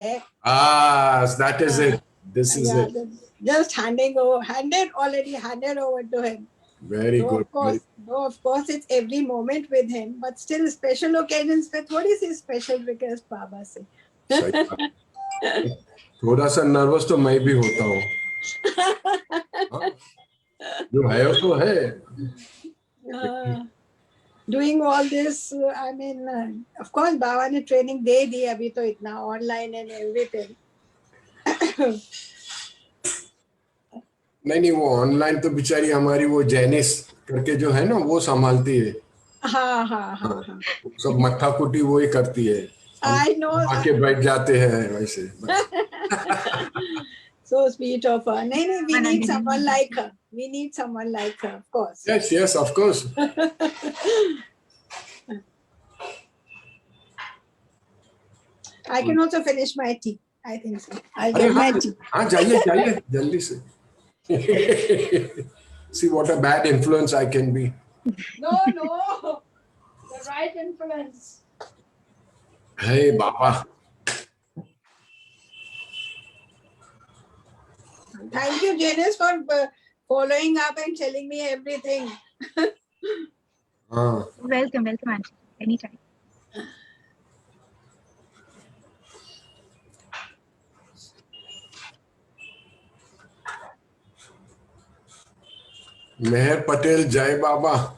that is it. This is it. Just handed over to him. Very good. Of course, it's every moment with him, but still special occasions पे थोड़ी सी special request बाबा से. थोड़ा सा nervous तो मैं भी होता हूँ. जो है तो है. Doing all this, I mean, of course, बाबा ने training दे दी अभी तो इतना online and everything. नहीं वो ऑनलाइन तो बेचारी हमारी वो जैनिस करके जो है ना वो संभालती है. हाँ. सब मत्था कुटी वो ही करती है. I know. आके बैठ जाते हैं वैसे. So sweet of her. नहीं, we need someone like her. We need someone like her, of course. Yes, of course. I can also finish my tea. I think so. I'll get my tea. हाँ जाइए जल्दी से. See what a bad influence I can be. No, the right influence. Hey, Baba. Thank you, Janice, for following up and telling me everything. Welcome, Auntie. Anytime. Meher Patel, Jai Baba.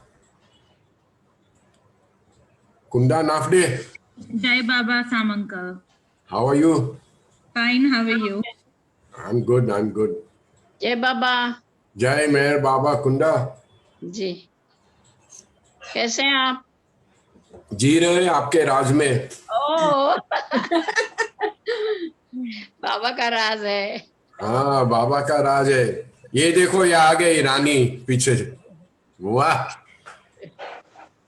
Kunda Nafde. Jai Baba, Samanka. How are you? Fine, how are you? I'm good. Jai Baba. Jai Meher Baba Kunda. जी. कैसे हैं आप? जी रहे आपके राज में. ओह. बाबा का राज है. हाँ बाबा का राज है. ये देखो ये आ गई रानी पीछे. वाह.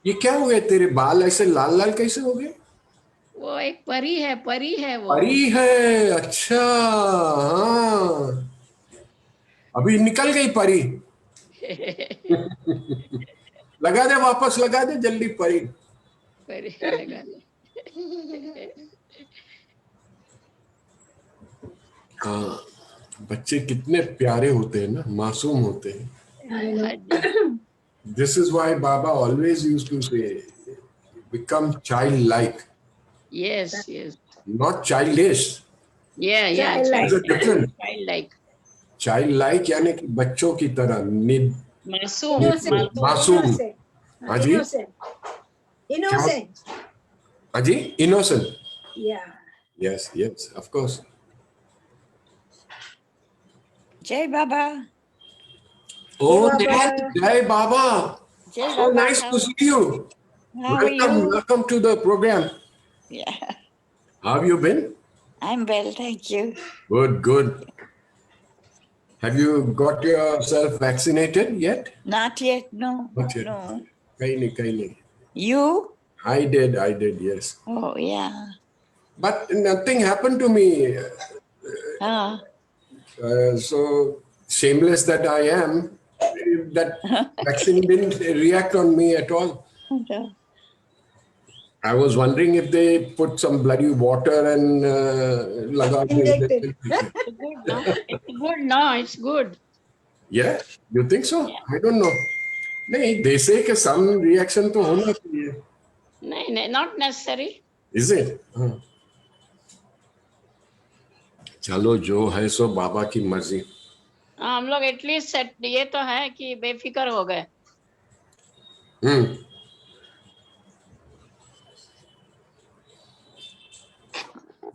ये क्या हो गया तेरे बाल ऐसे लाल लाल कैसे हो गए? वो एक परी है वो. परी है. अच्छा हाँ. अभी निकल गई परी. लगा दे वापस लगा दे जल्दी परी लगा दे. हाँ बच्चे कितने प्यारे होते हैं ना. मासूम होते हैं. This is why Baba always used to say, become childlike. Yes. Not childish. Yeah. There's a difference. Childlike यानी कि बच्चों की तरह. मासूम. हाँ जी. Innocent. हाँ जी. Innocent. Yeah. Yes, of course. Jai Baba. Oh, Jai Baba. So nice to see you. Welcome to the program. Yeah. How have you been? I'm well, thank you. Good. Have you got yourself vaccinated yet? Not yet, no. Not yet. No. Kaini. You? I did, yes. Oh, yeah. But nothing happened to me. So shameless that I am, that vaccine didn't react on me at all. Okay. I was wondering if they put some bloody water and Injected. It's good. Yeah, you think so? Yeah. I don't know. No, they say that some reaction to hona chahiye. No, not necessary. Is it? चलो जो है सो बाबा की मर्जी. हम लोग at least set ये तो है कि बेफिक्र हो गए.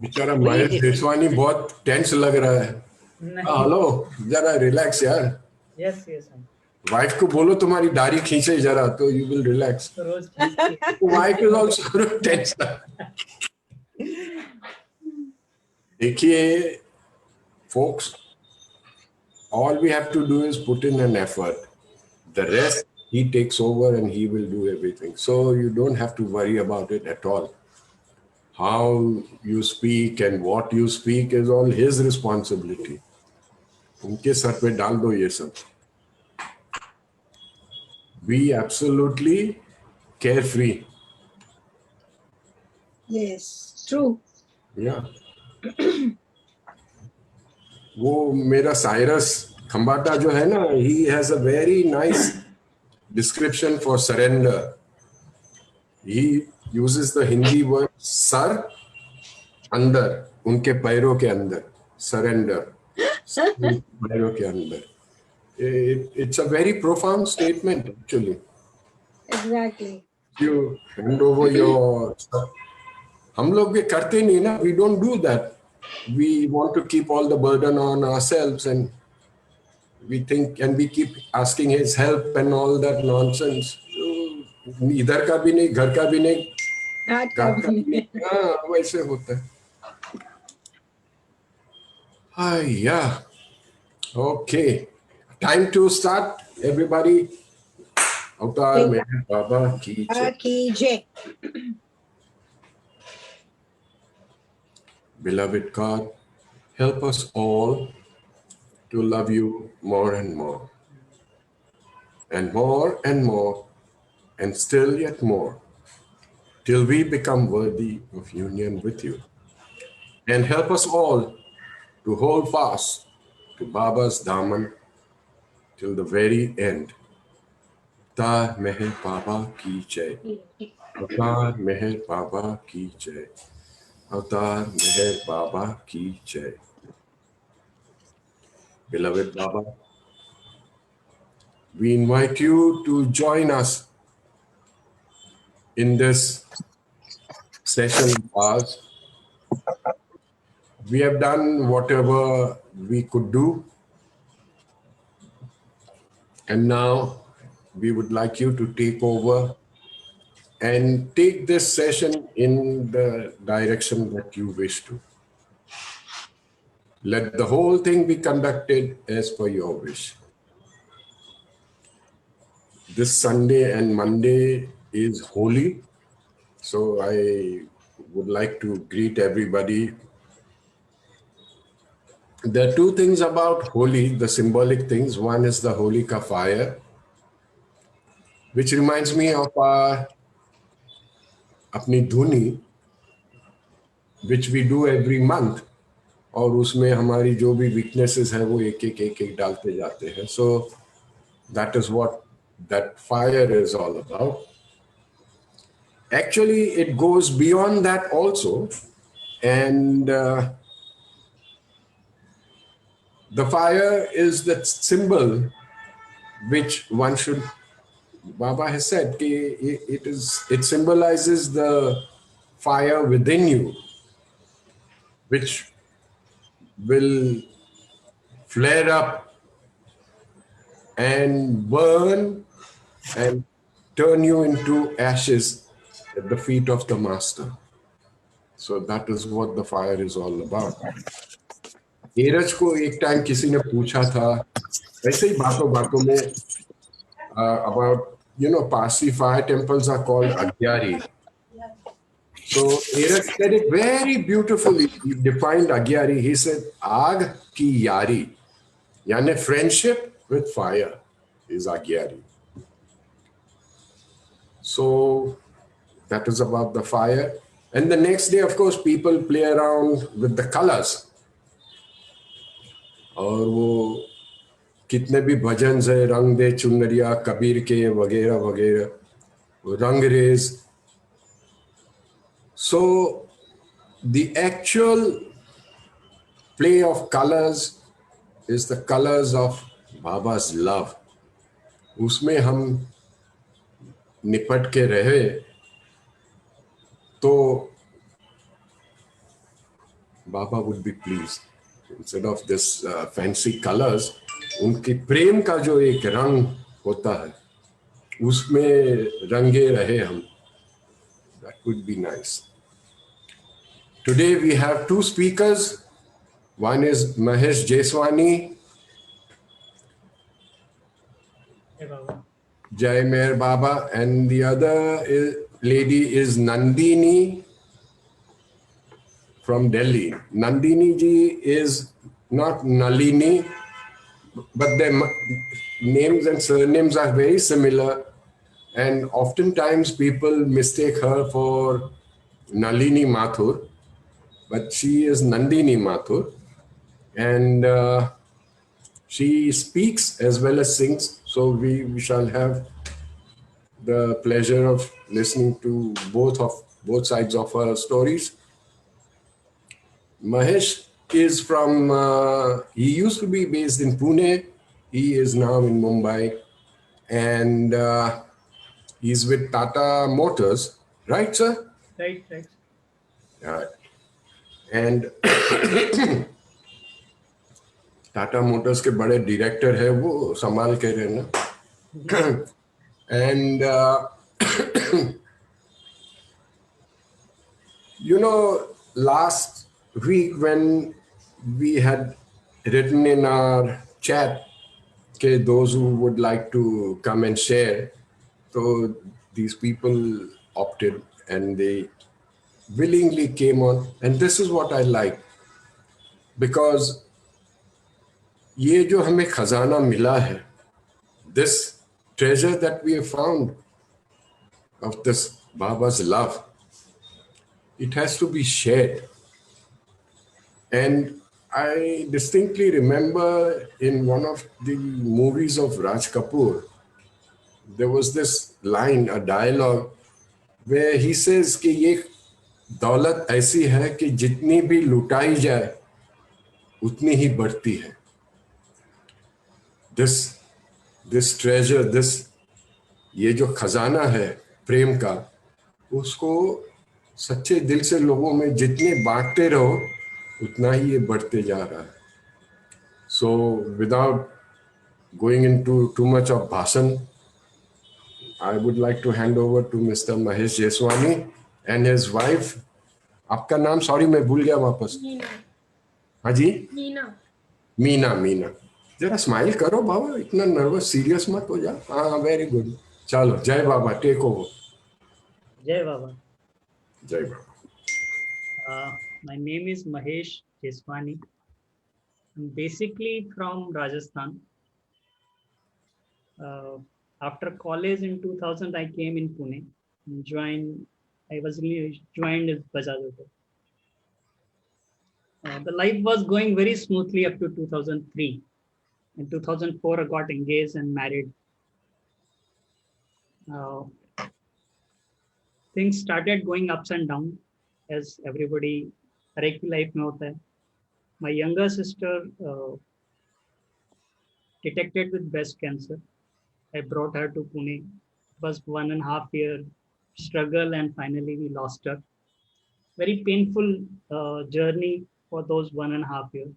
बेचारा महेश देशवानी बहुत टेंस लग रहा है. हेलो जरा रिलैक्स यार. यस. वाइफ को बोलो तुम्हारी दाढ़ी खींचे जरा तो you will relax. Wife is also tense. देखिए folks, all we have to do is put in an effort. The rest he takes over and he will do everything. So you don't have to worry about it at all. How you speak and what you speak is all his responsibility. उनके sir पे डाल दो ये सब. Be absolutely carefree. Yes, true. Yeah. वो मेरा Cyrus Khambata जो है ना, he has a very nice description for surrender. He uses the Hindi word sar, अंदर, उनके पैरों के अंदर, surrender, पैरों के अंदर. It's a very profound statement actually. Exactly. You hand over your stuff. हम लोग भी करते नहीं ना, we don't do that. We want to keep all the burden on ourselves, and we think, and we keep asking his help and all that nonsense. इधर का भी नहीं, घर का भी नहीं, Heart घर का भी covering. नहीं, हाँ वैसे होता है. Yeah. Okay. Time to start, everybody. अवतार मेहर बाबा की जय. Ki Jai. Beloved God, help us all to love you more and more, and more and more, and still yet more, till we become worthy of union with you. And help us all to hold fast to Baba's Daman till the very end. Avtar Meher Baba ki jai. Avtar Meher Baba ki jai. Avtar Meher Baba ki jai. Beloved Baba, we invite you to join us in this session of ours. We have done whatever we could do, and now we would like you to take over and take this session in the direction that you wish to. Let the whole thing be conducted as per your wish. This Sunday and Monday is holy, so I would like to greet everybody. There are two things about Holi, the symbolic things. One is the Holika fire, which reminds me of our apni dhuni, which we do every month. और उसमें हमारी जो भी weaknesses हैं वो एक एक डालते जाते हैं. So that is what that fire is all about. Actually, it goes beyond that also, and the fire is the symbol which one should. Baba has said it symbolizes the fire within you, which will flare up and burn and turn you into ashes at the feet of the Master. So that is what the fire is all about. Neeraj को एक time किसी ने पूछा था, ऐसे ही बातों में, about, Parsi fire temples are called Agyari. So Neeraj said it very beautifully. He defined Agyari. He said, Aag ki yari. Yani friendship with fire is Agyari. So that is about the fire. And the next day, of course, people play around with the colors. और वो कितने भी भजन है, रंग दे चुनरिया कबीर के वगैरह वगैरह, रंग raise. So the actual play of colors is the colors of Baba's love. उसमें हम निपट के रहे तो Baba would be pleased. Instead of this fancy colors, उनकी प्रेम का जो एक रंग होता है उसमें रंगे रहे हम. That would be nice. Today we have two speakers. One is Mahesh Jeswani. Jai Meher Baba. And the other lady is Nandini from Delhi. Nandini ji is not Nalini, but their names and surnames are very similar. And oftentimes people mistake her for Nalini Mathur, but she is Nandini Mathur. and she speaks as well as sings. So we shall have the pleasure of listening to both sides of her stories. Mahesh is from, he used to be based in Pune. He is now in Mumbai, and he's with Tata Motors, right, sir? Right, right. And Tata Motors के बड़े director है वो, संभाल के रहना. And you know, last week when we had written in our chat, okay, those who would like to come and share, so these people opted and they willingly came on. And this is what I like, because ये जो हमें खजाना मिला है, this treasure that we have found of this Baba's love, it has to be shared. And I distinctly remember in one of the movies of Raj Kapoor, there was this line, a dialogue, where he says कि ये दौलत ऐसी है कि जितनी भी लुटाई जाए उतनी ही बढ़ती है. This treasure, ये जो खजाना है प्रेम का, उसको सच्चे दिल से लोगों में जितने बांटते रहो उतना ही ये बढ़ते जा रहा है. So without going into too much of bhasan, I would like to hand over to Mr. Mahesh Jeswani and his wife. आपका नाम सॉरी मैं भूल गया वापस. हाँ जी, मीना. जरा स्माइल करो बाबा, इतना नर्वस सीरियस मत हो जा. हाँ, वेरी गुड. चलो, जय बाबा, टेक ओवर. Jai Baba. जय बाबा. My name is Mahesh Jeswani. I'm basically from Rajasthan. After college in 2000, I came in Pune and I was joined as Bajaj Auto. The life was going very smoothly up to 2003. In 2004, I got engaged and married. Things started going ups and down, as everybody हर एक की life में होता है. My younger sister detected with breast cancer. I brought her to Pune. It was 1.5 year struggle, and finally we lost her. Very painful journey for those 1.5 years.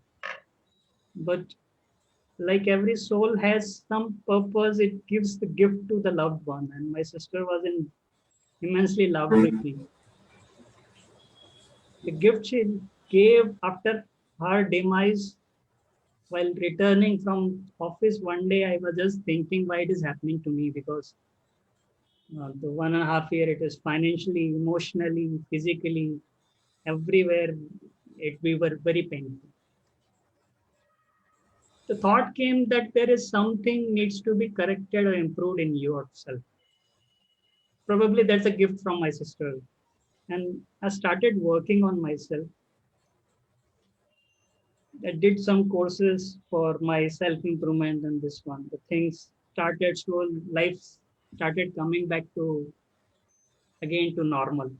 But like every soul has some purpose, it gives the gift to the loved one. And my sister was immensely loved with me. The gift she gave after her demise, while returning from office one day, I was just thinking why it is happening to me, because the 1.5 year, it is financially, emotionally, physically, everywhere, we were very painful. The thought came that there is something needs to be corrected or improved in yourself. Probably that's a gift from my sister. And I started working on myself. I did some courses for my self-improvement and this one. The things started slowly, life started coming back to normal.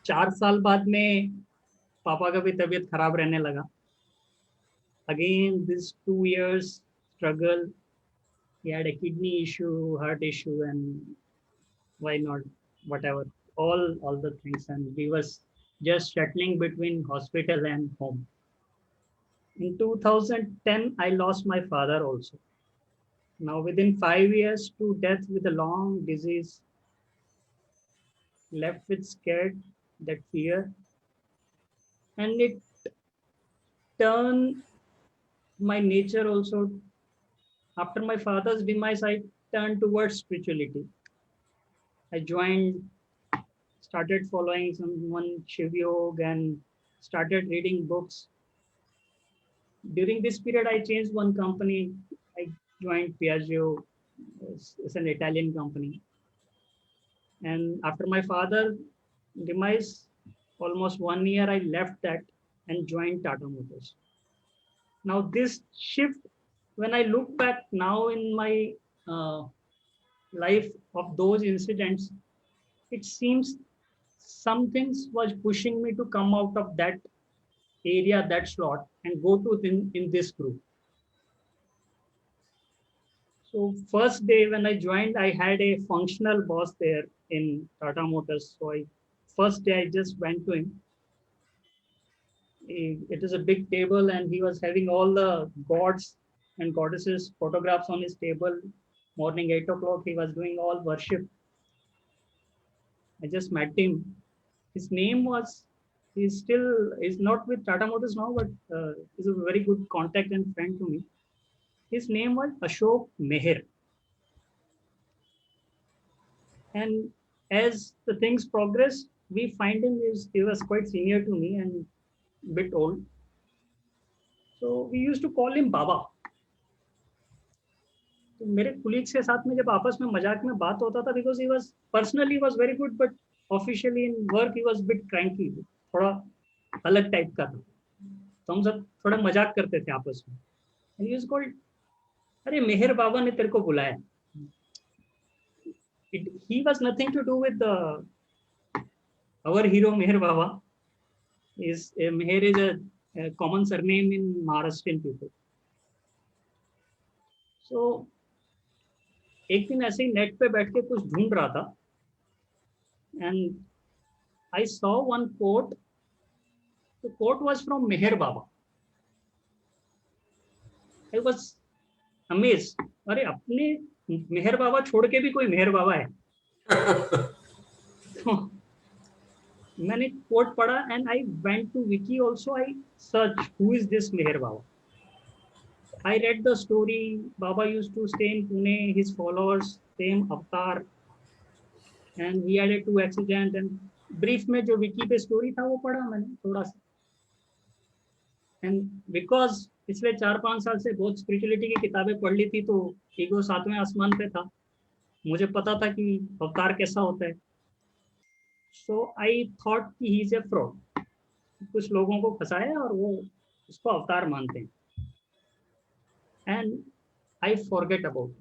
4 साल बाद में पापा का भी तबीयत खराब रहने लगा. Again, this 2 years struggle. He had a kidney issue, heart issue, and why not, whatever, all the things. And we was just shuttling between hospital and home. In 2010, I lost my father also. Now within 5 years to death with a long disease, left with scared, that fear, and it turned my nature also. After my father's demise, I turned towards spirituality. I started following someone Shiv Yoga and started reading books. During this period, I changed one company. I joined Piaggio. It's an Italian company. And after my father demise, almost 1 year, I left that and joined Tata Motors. Now this shift, when I look back now in my life of those incidents, it seems some things was pushing me to come out of that area, that slot, and go to in this group. So first day when I joined, I had a functional boss there in Tata Motors. So first day I just went to him. It is a big table and he was having all the gods and goddesses photographs on his table. Morning 8 o'clock, he was doing all worship. I just met him. His name was, he's not with Tata Motors now, but he's a very good contact and friend to me. His name was Ashok Meher. And as the things progress, we find him, he was quite senior to me and a bit old. So we used to call him Baba. तो मेरे colleagues के साथ में जब आपस में मजाक में बात होता था, because he was personally was very good, but officially in work he was a bit cranky, थोड़ा अलग टाइप का था. तो हम सब थोड़ा मजाक करते थे आपस में. And he was called, अरे मेहर बाबा ने तेरे को बुलाया. He was nothing to do with our hero Meher Baba. Meher is a common surname in Maharashtrian people. So एक दिन ऐसे ही नेट पे बैठ के कुछ ढूंढ रहा था and I saw one quote. The quote was from Meher Baba. I was amazed. अरे अपने मेहर बाबा छोड़ के भी कोई मेहर बाबा है. तो मैंने कोट पढ़ा and I went to wiki also. I searched who is this Meher Baba. I read the story. Baba used to stay in Pune. His followers, same avatar, and he had a 2 accident. And brief में जो wiki पे story था वो पढ़ा मैंने थोड़ा सा. And because पिछले 4-5 साल से बहुत स्पिरिचुअलिटी की किताबें पढ़ ली थी, तो ईगो 7वें आसमान पे था. मुझे पता था कि अवतार कैसा होता है. सो आई थॉट कि ही इज ए फ्रॉड. कुछ लोगों को फंसाया और वो उसको अवतार मानते हैं. And I forget about.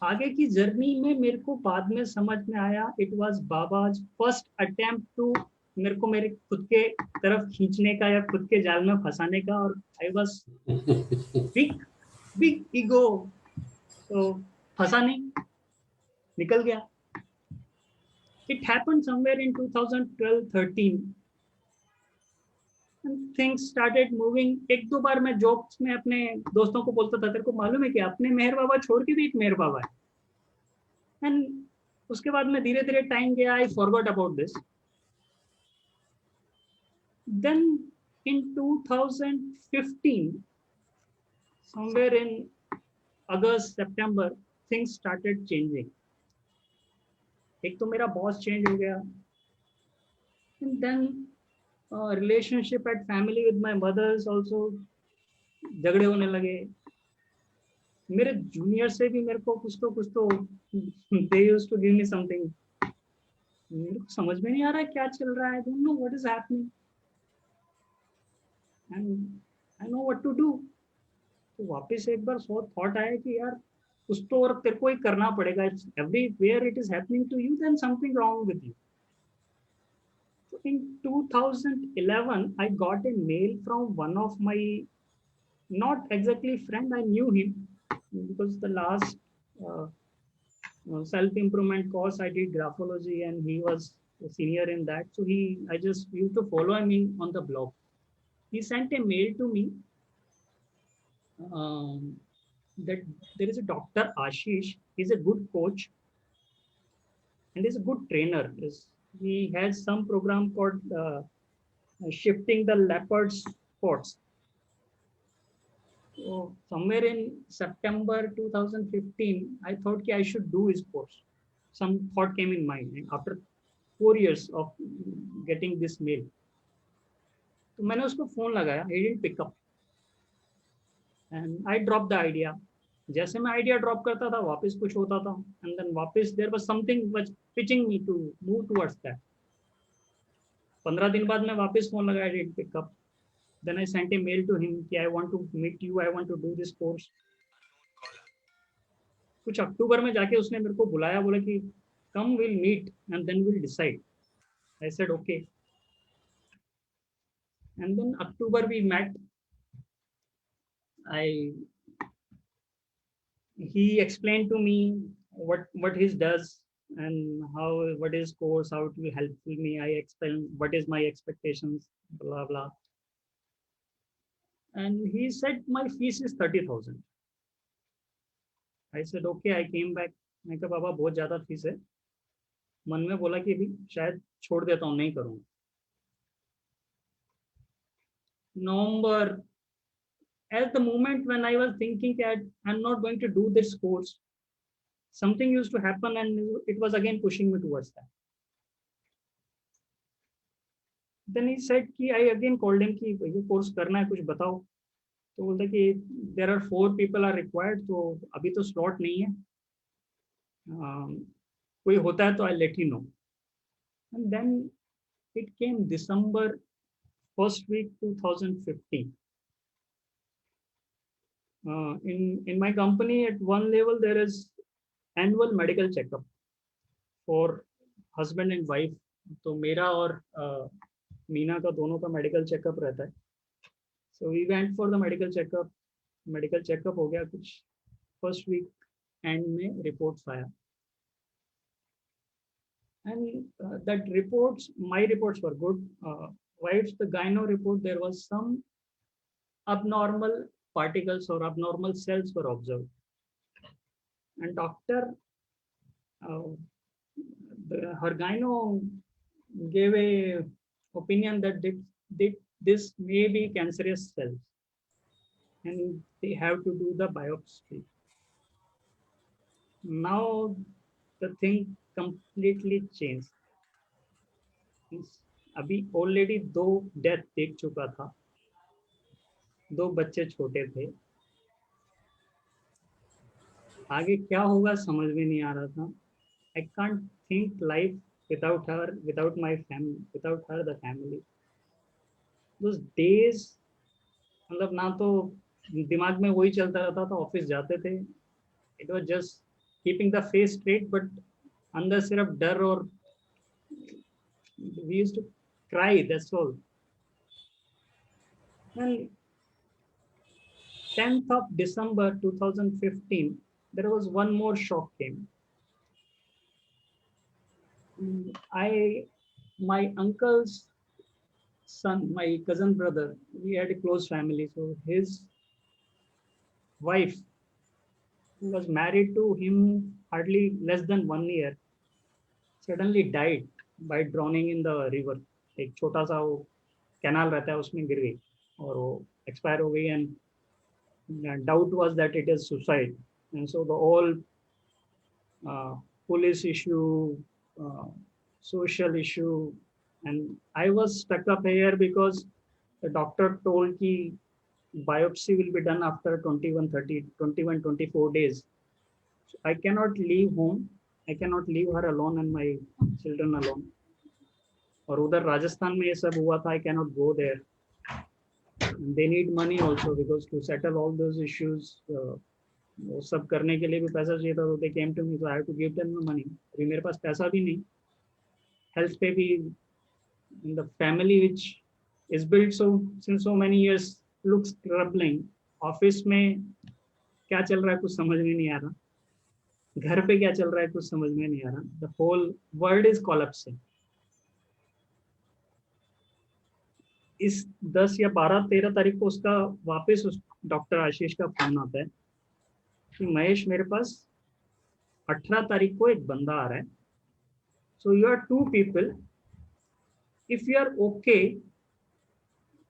आगे की जर्नी में मेरे को बाद में समझ में आया it was Baba's first attempt to मेरे को मेरे खुद के तरफ खींचने का या खुद के जाल में फंसाने का. और आई वाज बिग ईगो. तो फंसा नहीं, निकल गया. It happened somewhere in 2012-13 things started moving. 1-2 बार मैं जोक्स में अपने दोस्तों को बोलता था, तेरे को मालूम है कि अपने मेहर बाबा छोड़ के भी एक मेहर बाबा है. एंड उसके बाद में धीरे धीरे टाइम गया. I forgot about this. Then in 2015, somewhere in August, September, things started changing. एक तो मेरा बॉस चेंज हो गया. And then relationship at family with my mothers also झगड़े होने लगे. मेरे जूनियर से भी मेरे को कुछ तो they used to give me something. मेरे को समझ में नहीं आ रहा है क्या चल रहा है. I don't know what is happening. And I know what to do. तो वापस एक बार थॉट आया कि यार कुछ तो और तेरे को ही करना पड़ेगा. Everywhere it is happening to you, then something wrong with you. So in 2011, I got a mail from one of my, not exactly friend, I knew him because the last self-improvement course I did graphology and he was a senior in that. So I just used to follow him on the blog. He sent a mail to me that there is a Dr. Ashish. He's a good coach and he's a good trainer. He has some program called Shifting the Leopard's Spots. So somewhere in September 2015, I thought I should do his course. Some thought came in mind after 4 years of getting this mail. तो मैंने उसको phone लगाया. He didn't pick up and I dropped the idea. जैसे मैं idea drop करता था वापस कुछ होता था and then वापस there was something was pitching me to move towards that. 15 दिन बाद मैं वापस फोन लगाया, didn't pick up. Then I sent a mail to him कि I want to meet you, I want to do this course. कुछ अक्टूबर में जाके उसने मेरे को बुलाया, बोला कि come we'll meet and then we'll decide. I said okay. And then October we met. He explained to me what he does and what is course, how it will help me. I explained what is my expectations, blah blah. And he said my fees is 30,000. I said okay. I came back. मैं कहा बाबा बहुत ज्यादा fees है. मन में बोला कि अभी शायद छोड़ देता हूँ, नहीं करूँगा. November, at the moment when I was thinking that I'm not going to do this course, something used to happen and it was again pushing me towards that. Then he said कि I again called him कि ये course करना है, कुछ बताओ. तो बोलता कि there are 4 people are required, तो अभी तो slot नहीं है. कोई होता है तो I'll let you know. And then it came December first week 2015. In my company, at one level, there is annual medical checkup for husband and wife. तो मेरा और मीना का दोनों का medical checkup रहता है. So we went for the medical checkup. Medical checkup हो गया कुछ first week end में reports आया. And that reports, my reports were good. Whilst the gyno report, there was some abnormal particles or abnormal cells were observed. And doctor, her gyno gave a opinion that this may be cancerous cells and they have to do the biopsy. Now the thing completely changed. अभी already 2 death देख चुका था, 2 बच्चे छोटे थे. आगे क्या होगा समझ में नहीं आ रहा था. I can't think life without her, without my family, without her, the family. Those days, मतलब ना तो दिमाग में वही चलता रहता था, ऑफिस जाते थे. It was just keeping the face straight, but अंदर सिर्फ डर और we used to cry, that's all. And 10th of December 2015, there was one more shock came. My uncle's son, my cousin brother, we had a close family. So his wife, who was married to him hardly less than 1 year, suddenly died by drowning in the river. एक छोटा सा वो canal रहता है उसमें गिर गई और वो एक्सपायर हो गई. And doubt was that it is suicide. And so the whole police issue, social issue, and I was stuck up here because the doctor told कि biopsy will be done after 24 days. So I cannot leave home. I cannot leave her alone and my children alone. और उधर राजस्थान में ये सब हुआ था. I cannot go there. They need money also because to settle all those issues, वो सब करने के लिए भी पैसा चाहिए था. They came to me, so I have to give them the money. अभी मेरे पास पैसा भी नहीं. Health पे भी, in the family which is built so since so many years looks troubling. Office में क्या चल रहा है कुछ समझ में नहीं आ रहा. घर पे क्या चल रहा है कुछ समझ में नहीं आ रहा. The whole world is collapsing. इस 10 या 12-13 तारीख को उसका वापस उस डॉक्टर आशीष का फोन आता है कि महेश मेरे पास 18 तारीख को एक बंदा आ रहा है. So you are 2 people. If you are okay,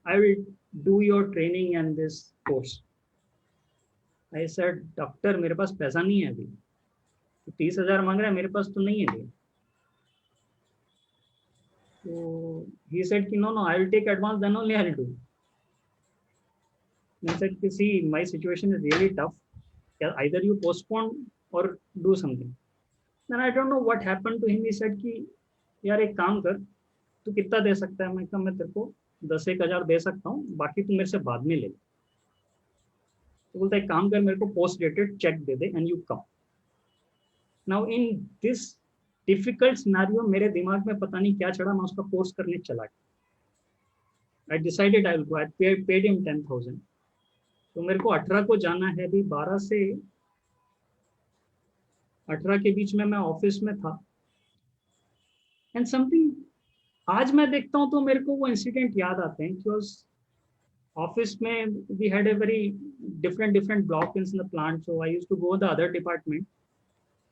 I will do your training and this course. I said, doctor मेरे पास पैसा नहीं है अभी. 30,000 मांग रहा है, मेरे पास तो नहीं है अभी. So he said, no, I will take advance, then only I will do. I said, see, my situation is really tough. Either you postpone or do something. Then I don't know what happened to him. He said, यार एक काम कर, तू कितना दे सकता है? मैं कहा मैं तेरे को 10-1 हज़ार दे सकता हूँ, बाकी तू मेरे से बाद में ले ले। तो बोलता है एक काम कर, मेरे को post dated cheque they they and you come. Now in this difficult scenario मेरे दिमाग में पता नहीं क्या चढ़ा, मैं उसका कोर्स करने चला गया। I decided I will go, I paid him 10,000। तो मेरे को 18 को जाना है, अभी 12 से 18 के बीच में मैं ऑफिस में था। एंड समथिंग, आज मैं देखता हूँ तो मेरे को वो इंसिडेंट याद आते हैं, बिकॉज ऑफिस में we had a very different block in the plant, so I used to go the other department.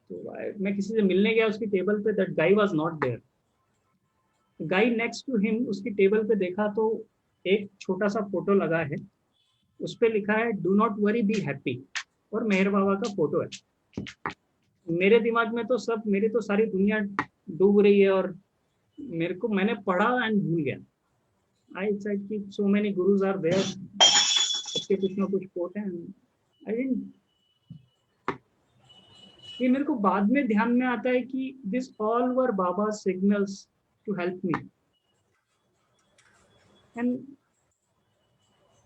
तो मैं किसी से मिलने गया उसकी टेबल पे, that guy was not there. Guy next to him, उसकी टेबल पे देखा तो एक छोटा सा फोटो लगा है, उस पे लिखा है do not worry be happy, और मेहर बाबा का फोटो है। मेरे दिमाग में तो सब, मेरी तो सारी दुनिया डूब रही है, और मेरे को, मैंने पढ़ा एंड भूल गया। आई सेड कि so many gurus are there, सबके कुछ ना कुछ कोट है। आई डिडंट, ये मेरे को बाद में ध्यान में आता है कि this all were Baba signals to help me. And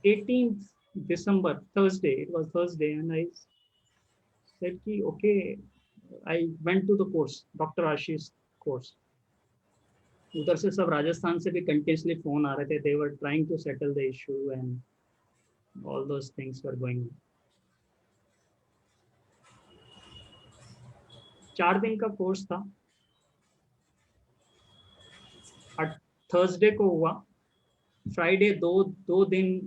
18th December, Thursday, it was Thursday, and I said ki okay, I went to the course, Dr. Ashish course. उधर से सब राजस्थान से भी कंटिन्यूसली फोन आ रहे थे, they were trying to settle the issue and all those things were going on. 4 दिन का course था, थर्सडे को हुआ, फ्राइडे दो दिन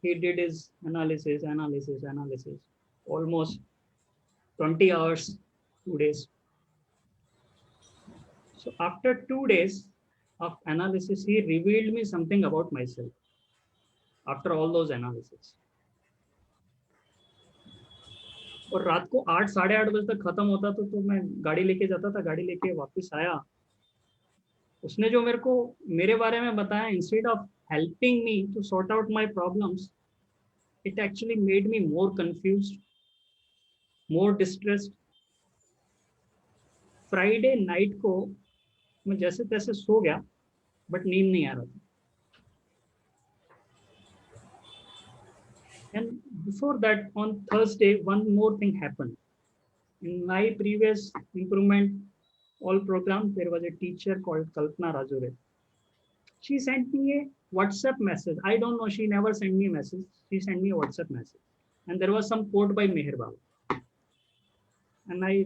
he did his analysis, almost 20 hours, 2 days. So after 2 days of analysis, he revealed me something about myself after all those analysis. और रात को 8-8:30 बजे तक खत्म होता तो मैं गाड़ी लेके जाता था, गाड़ी लेके वापस आया। उसने जो मेरे को मेरे बारे में बताया, instead of helping me to sort out my problems, it actually made me more confused, more distressed. Friday night को मैं जैसे तैसे सो गया, बट नींद नहीं आ रहा था। And before that, on Thursday, one more thing happened. In my previous improvement all program, there was a teacher called Kalpana Rajure. She sent me a WhatsApp message. I don't know, she never sent me a message. She sent me a WhatsApp message. And there was some quote by Meher Baba. And I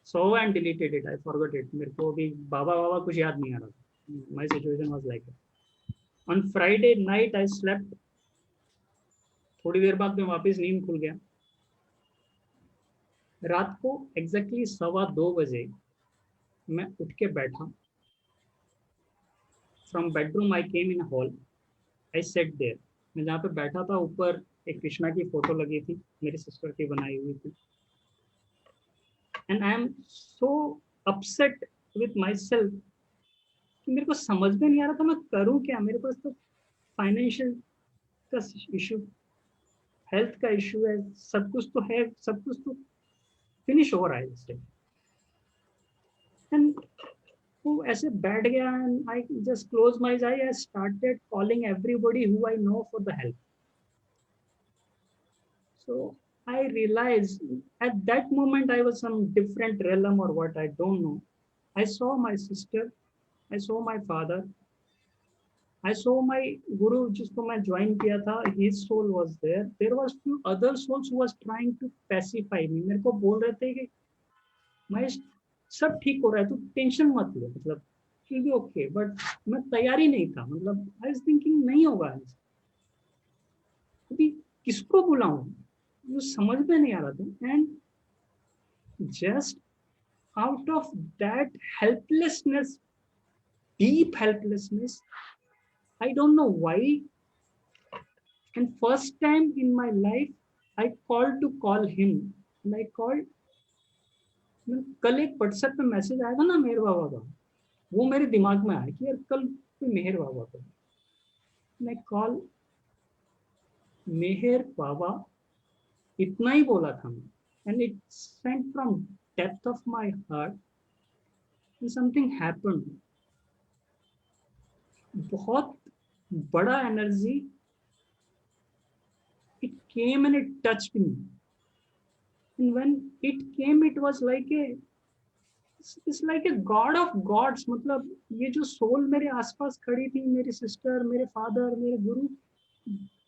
saw and deleted it. I forgot it. मेरे को भी बाबा कुछ याद नहीं आ रहा था. My situation was like that. On Friday night, I slept. थोड़ी देर बाद में वापस नींद खुल गया। रात को एग्जैक्टली 2:15 बजे मैं उठ के बैठा। From bedroom I came in a hall. I sat there. मैं जहाँ पे बैठा था, ऊपर एक कृष्णा की फोटो लगी थी, मेरी सिस्टर की बनाई हुई थी। And I am so upset with myself कि मेरे को समझ में नहीं आ रहा था मैं करूँ क्या। मेरे पास तो फाइनेंशियल का इशू, हेल्थ का इशू है, सब कुछ तो है, सब कुछ तो फिनिश हो रहा है इससे। एंड वो ऐसे बैठ गया, and I just close my I, I started calling everybody who I know for the help. So I realized at that moment I was some different realm or what, I don't know. I saw my sister, I saw my father, I saw my guru जिसको मैं join किया था, his soul was there. There was few other souls who was trying to pacify me. मेरे को बोल रहे थे कि मैं सब ठीक हो रहा है, तू टेंशन मत ले, मतलब will be okay. But मैं तैयार ही नहीं था, मतलब I was thinking नहीं होगा, अभी किसको बुलाऊं, वो समझ में नहीं आ रहा था। And just out of that helplessness, deep helplessness, I don't know why, and first time in my life I called to call him, and I called. कल एक व्हाट्सएप पे मैसेज आया था ना मेहर बाबा का, वो मेरे दिमाग में आया कि यार कल कोई मेहर बाबा का, मैं कॉल मेहर बाबा, इतना ही बोला था मैं, and it sent from depth of my heart, and something happened. बहुत बड़ा energy, it came and it touched me, and when it came it was like a, it's like a god of gods. मतलब ये जो soul मेरे आसपास खड़ी थी, मेरी सिस्टर, मेरे फादर, मेरे गुरु,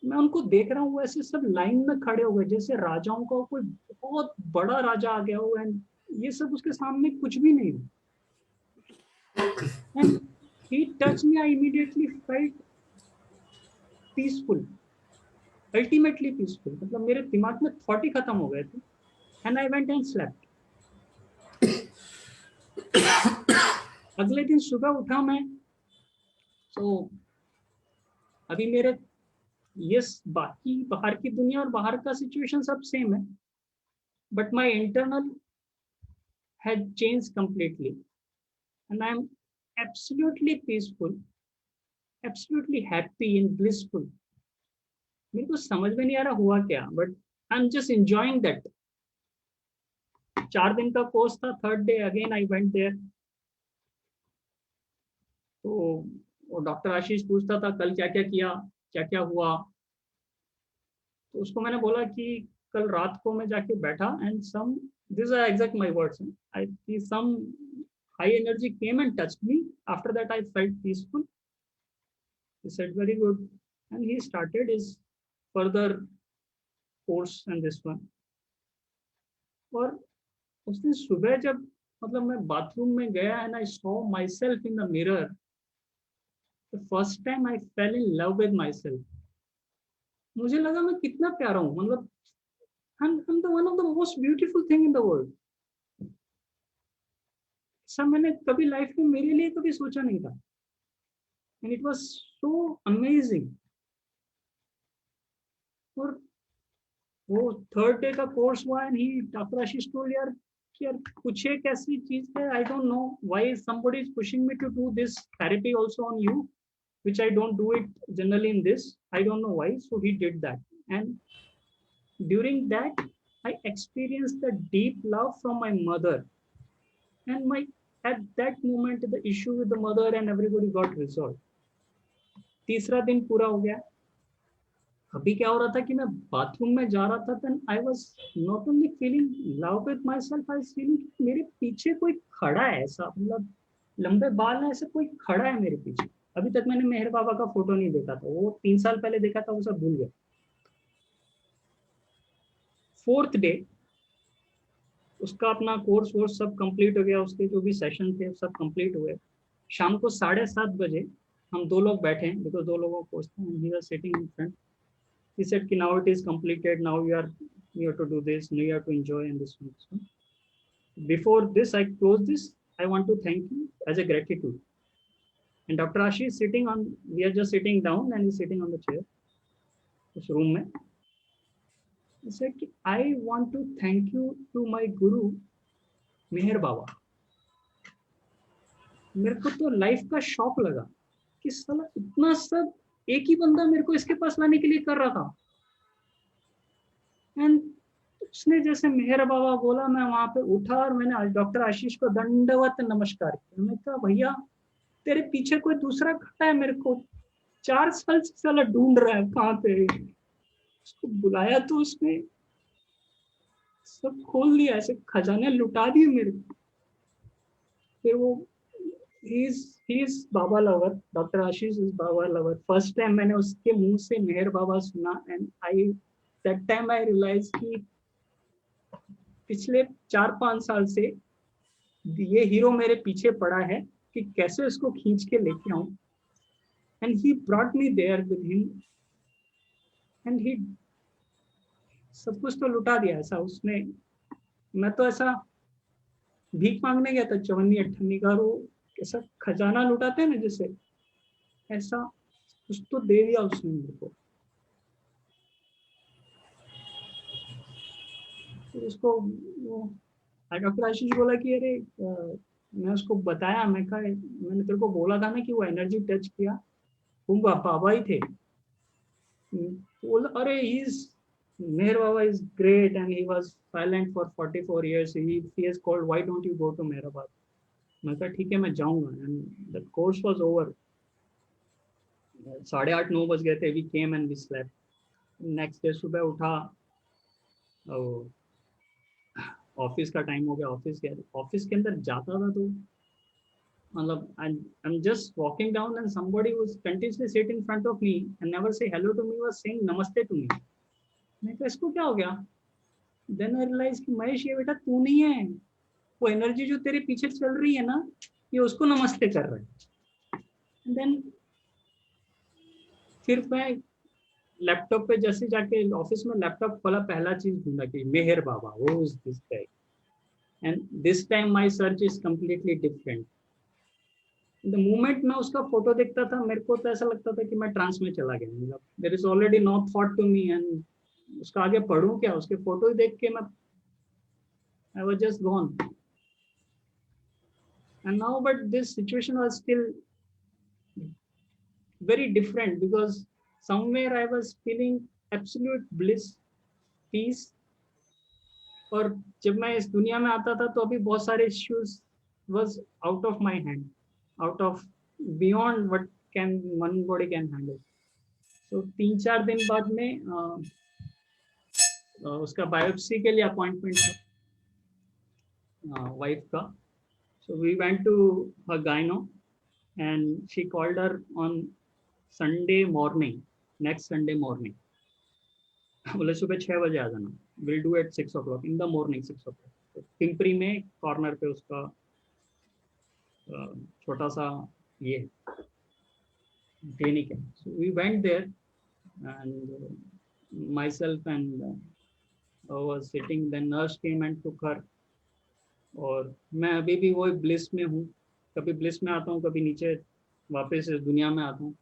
मैं उनको देख रहा हूँ ऐसे सब लाइन में खड़े हो गए, जैसे राजाओं का कोई बहुत बड़ा राजा आ गया हो, एंड ये सब उसके सामने कुछ भी नहीं हो. And he touched me, I immediately felt peaceful, ultimately peaceful. मतलब मेरे दिमाग में थॉट ही खत्म हो गए थे, and I went and slept. अगले दिन सुबह उठा मैं, तो अभी मेरे यस बाकी बाहर की दुनिया और बाहर का सिचुएशन सब सेम है, but my internal had changed completely, and I am absolutely peaceful, absolutely happy and blissful. मेरे को समझ में नहीं आ रहा हुआ क्या, but I am just enjoying that. 4 दिन का कोर्स था, third day again I went there. तो डॉक्टर आशीष पूछता था कल क्या क्या किया, क्या क्या हुआ. तो उसको मैंने बोला कि कल रात को मैं जाके बैठा, and some, this are exact my words, I see some high energy came and touched me. After that I felt peaceful. He said very good, and he started his further course and this one. और उस दिन सुबह जब मतलब मैं bathroom में गया, and I saw my self in the mirror, the first time I fell in love with myself. मुझे लगा मैं कितना प्यारा हूँ, मतलब I'm the one of the most beautiful thing in the world. ऐसा मैंने कभी लाइफ में मेरे लिए कभी सोचा नहीं था, and it was so amazing. और वो थर्ड डे का कोर्स हुआ, and he doctor Ashish told यार कि यार कुछ एक ऐसी चीज है, आई don't know why somebody is pushing me to do this therapy also on you, which I don't do it generally in this. I don't know why. So he did that. And during that, I experienced the deep love from my mother. And at that moment, the issue with the mother and everybody got resolved. तीसरा दिन पूरा हो गया. अभी क्या हो रहा था कि मैं बाथरूम में जा रहा था, then I was not only feeling love with myself, I was feeling मेरे पीछे कोई खड़ा है, ऐसा मतलब लंबे बाल है, ऐसे कोई खड़ा है मेरे पीछे. अभी तक मैंने मेहर बाबा का फोटो नहीं देखा था, वो 3 साल पहले देखा था, वो सब भूल गया. फोर्थ डे उसका अपना कोर्स वोर्स सब कंप्लीट हो गया, उसके जो भी सेशन थे सब कंप्लीट हुए. शाम को 7:30 बजे हम 2 लोग बैठे हैं, बिकॉज 2 लोगों को कोर्स था. He was sitting in front. He said कि now it is completed, now you have to do this, now you have to enjoy in this one. Before this I close this, I want to thank you as a gratitude. And Dr. Ashish is sitting on, we are just sitting down, and he's sitting on the chair, उस room में. He said कि I want to thank you to my guru, मेहर बाबा. मेरे को तो life का shock लगा कि साला इतना सब एक ही बंदा मेरे को इसके पास लाने के लिए कर रहा था. एंड उसने जैसे मेहर बाबा बोला, मैं वहां पे उठा और मैंने डॉक्टर आशीष को दंडवत नमस्कार किया. मैं कहा भैया तेरे पीछे कोई दूसरा खड़ा है, मेरे को 4 साल से साला ढूंढ रहा है, कहाँ पे. उसको बुलाया तो उसने सब खोल दिया, ऐसे खजाने लुटा दिए मेरे. फिर वो he is Baba lover, doctor Ashish is Baba lover. First time मैंने उसके मुंह से मेहर बाबा सुना, and that time I realized कि पिछले 4-5 साल से ये हीरो मेरे पीछे पड़ा है कि कैसे इसको खींच के लेके आऊं. And he brought me there with him, and he सब कुछ तो लुटा दिया ऐसा उसने. मैं तो ऐसा भीख मांगने गया था चवन्नी अठन्नी का, वो ऐसा खजाना लुटाते हैं ना जैसे, ऐसा कुछ तो दे दिया उसने मेरे को. तो उसको डॉक्टर आशीष बोला कि अरे मैं उसको बताया, मैंने तेरे को बोला था ना कि वो एनर्जी टच किया, वो बाबा ही थे. बोला अरे मेहर बाबा is great, and he was silent for 44 years. He has called, why don't you go to Meherabad? मैं कहा ठीक है मैं जाऊंगा. And the course was over. 8:30-9 बज गए थे. We came and we slept. Next day सुबह उठा, ऑफिस का टाइम हो गया, ऑफिस गया. ऑफिस के अंदर जाता था तो मतलब I'm just walking down and somebody was continuously sit in front of me and never say hello to me, was saying namaste to me. मैं कहा इसको क्या हो गया? Then I realized कि महेश ये बेटा तू नहीं है, वो एनर्जी जो तेरे पीछे चल रही है ना, ये उसको नमस्ते कर रहा है. Then फिर मैं लैपटॉप पे जैसे जाके ऑफिस में लैपटॉप खोला, पहला चीज ढूंढा कि मेहर बाबा, वो is this guy. And this time my search is completely different. The moment मैं उसका फोटो देखता था, मेरे को तो ऐसा लगता था कि मैं ट्रांस में चला गया. मतलब there is already no thought to me and उसका आगे पढ़ूं क्या, उसके फोटो देख के मैं I was just gone. And now but this situation was still very different because somewhere I was feeling absolute bliss, peace. और जब मैं इस दुनिया में आता था तो अभी बहुत सारे issues was out of my hand, out of beyond what can one body can handle. So 3-4 दिन बाद में उसका बायोप्सी के लिए अपॉइंटमेंट था वाइफ का. So we went to her gyno and she called her on Sunday morning, next Sunday morning. बोले सुबह 6 बजे आ जाना. We'll do at 6 o'clock in the morning, 6 o'clock. तो पिंपरी में कॉर्नर पे उसका छोटा सा ये क्लिनिक है. So we went there and myself and I was sitting. Then nurse came and took her. और मैं अभी भी वो ब्लिस में हूँ. कभी ब्लिस में आता हूँ, कभी नीचे वापस इस दुनिया में आता हूँ.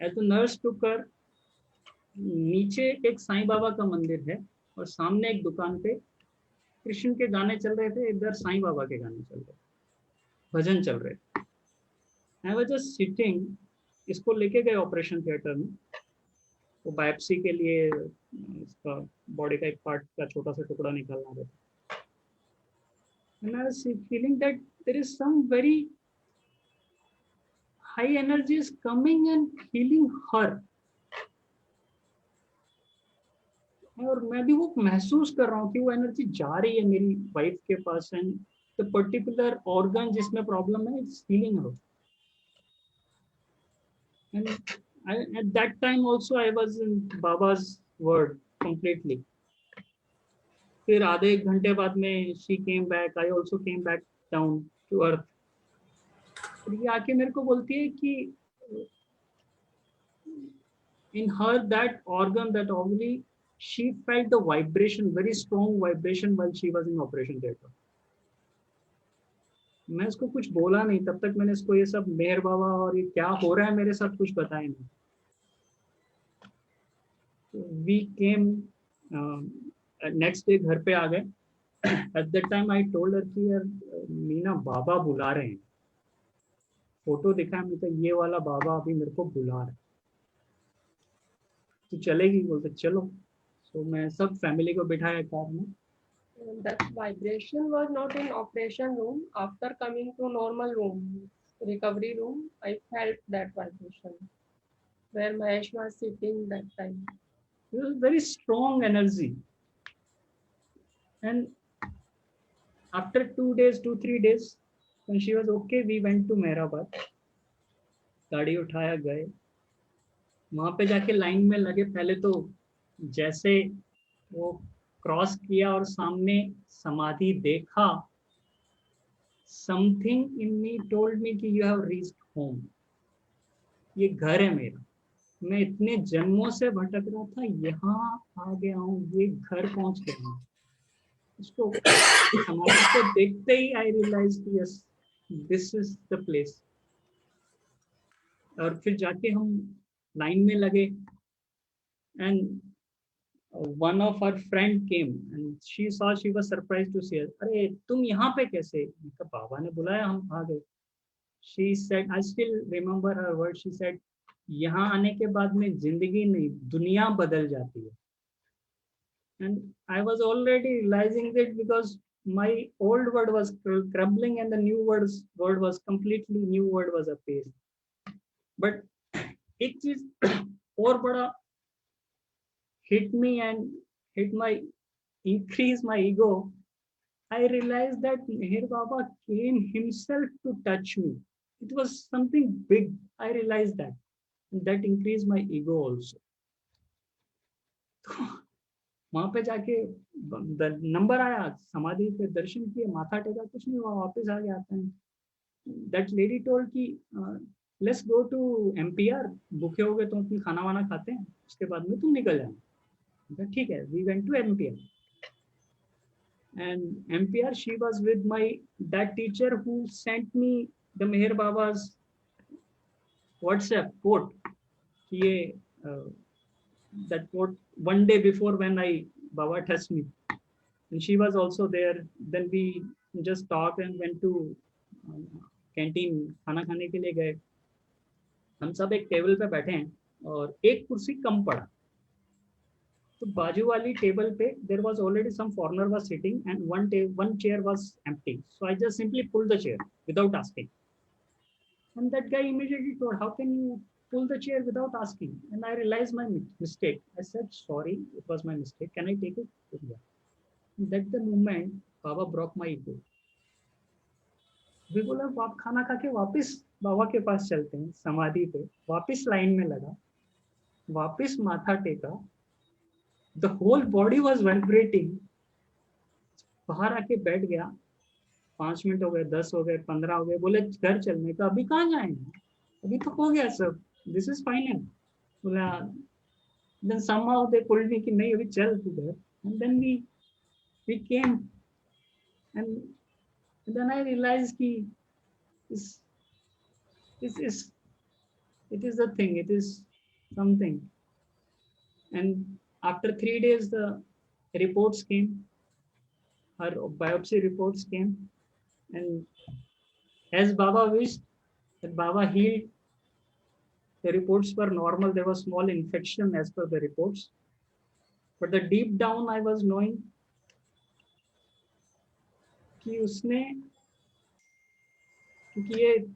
As the nurse took her, नीचे एक साईं बाबा का मंदिर है और सामने एक दुकान पे कृष्ण के गाने चल रहे थे, इधर साईं बाबा के गाने चल रहे थे, भजन चल रहे थे. I was just sitting. इसको लेके गए ऑपरेशन थिएटर में. वो बायोप्सी के लिए इसका बॉडी का एक पार्ट का छोटा सा टुकड़ा निकालना था. And I was feeling that there is some very high energy is coming and healing her. और मैं भी वो महसूस कर रहा हूँ कि वो एनर्जी जा रही है मेरी वाइफ के पास एंड द पर्टिकुलर ऑर्गन जिसमें प्रॉब्लम है it's healing her. And at that time also I was in Baba's word completely. फिर आधे एक घंटे बाद में she came back, I also came back down to earth. ये आके मेरे को बोलती है कि in her that organ, that ovary, she felt the vibration, very strong vibration while she was in operation theater. मैं इसको कुछ बोला नहीं तब तक. मैंने इसको ये सब मेहर बाबा और ये क्या हो रहा है मेरे साथ कुछ बताया नहीं. We came next day घर पे आ गए. At that time I told her कि यार मीना बाबा बुला रहे हैं. फोटो दिखा मुझे तो ये वाला बाबा अभी मेरे को बुला रहा है, तो चलेगी? बोलते चलो. सो मैं सब फैमिली को बिठाया कार में. That vibration was not in operation room. After coming to normal room, recovery room, I felt that vibration where Mahesh was sitting that time. It was very strong energy. And after 2-3 days, when she was okay, we went to Mehrabad. गाड़ी उठाया गए. वहां पे जाके line में लगे. पहले तो जैसे वो क्रॉस किया और सामने समाधि देखा, something in me told me कि यू हैव रीच्ड होम. ये घर है मेरा. मैं इतने जन्मों से भटक रहा था, यहाँ आ गया हूँ, ये घर पहुंच गया हूँ. इसको समाधि को देखते ही I realise yes this is the place. और फिर जाके हम लाइन में लगे and one of her friend came and she saw, she was surprised to see us. अरे तुम यहाँ पे कैसे? बाबा ने बुलाया, हम आ गए. She said, I still remember her words. She said, यहाँ आने के बाद में जिंदगी नहीं दुनिया बदल जाती है. And I was already realizing that because my old word was crumbling and the new word was completely new word was appearing. But एक चीज और बड़ा hit me and hit my increase my ego. I realized that Meher Baba came himself to touch me. It was something big. I realized that. That increased my ego also. वहां पे जाके number आया, समाधि पे दर्शन किए, माथा टेका, कुछ नहीं हुआ, वापस आ गया आते हैं. That lady told कि let's go to MPR, भूखे हो गए तो तुम खाना वाना खाते हैं, उसके बाद में तुम निकल जाना. ठीक है, we went to MPR. And MPR, she was with that teacher who sent me the Meher Baba's WhatsApp quote. That quote one day before when Baba touched me, and she was also there. Then we just talked and went to canteen खाना खाने के लिए गए. हम सब एक table पे बैठे हैं और एक कुर्सी कम पड़ा, तो बाजू वाली टेबल पे there was already some foreigner was sitting and one chair was empty. So I just simply pulled the chair without asking. And that guy immediately told, how can you pull the chair without asking? And I realized my mistake. I said, sorry, it was my mistake. Can I take it? Yeah. That's the moment Baba broke my ego. वे बोला, आप खाना खा के वापिस बाबा के पास चलते हैं, समाधि पे वापिस लाइन में लगा, वापिस माथा टेका. The whole body was vibrating. बाहर आके बैठ गया. 5 मिनट हो गए, 10 हो गए, 15 हो गए. बोले घर चलने का, अभी कहाँ जाएंगे, अभी तो हो गया सब, दिस इज फाइनल. बोला then somehow they pulled me कि नहीं अभी चल तू घर. And then we came, and then I realized कि it is the thing, it is something. And after 3 days, the reports came, her biopsy reports came, and as Baba wished, that Baba healed. The reports were normal. There was small infection as per the reports, but the deep down I was knowing कि उसने, क्योंकि ये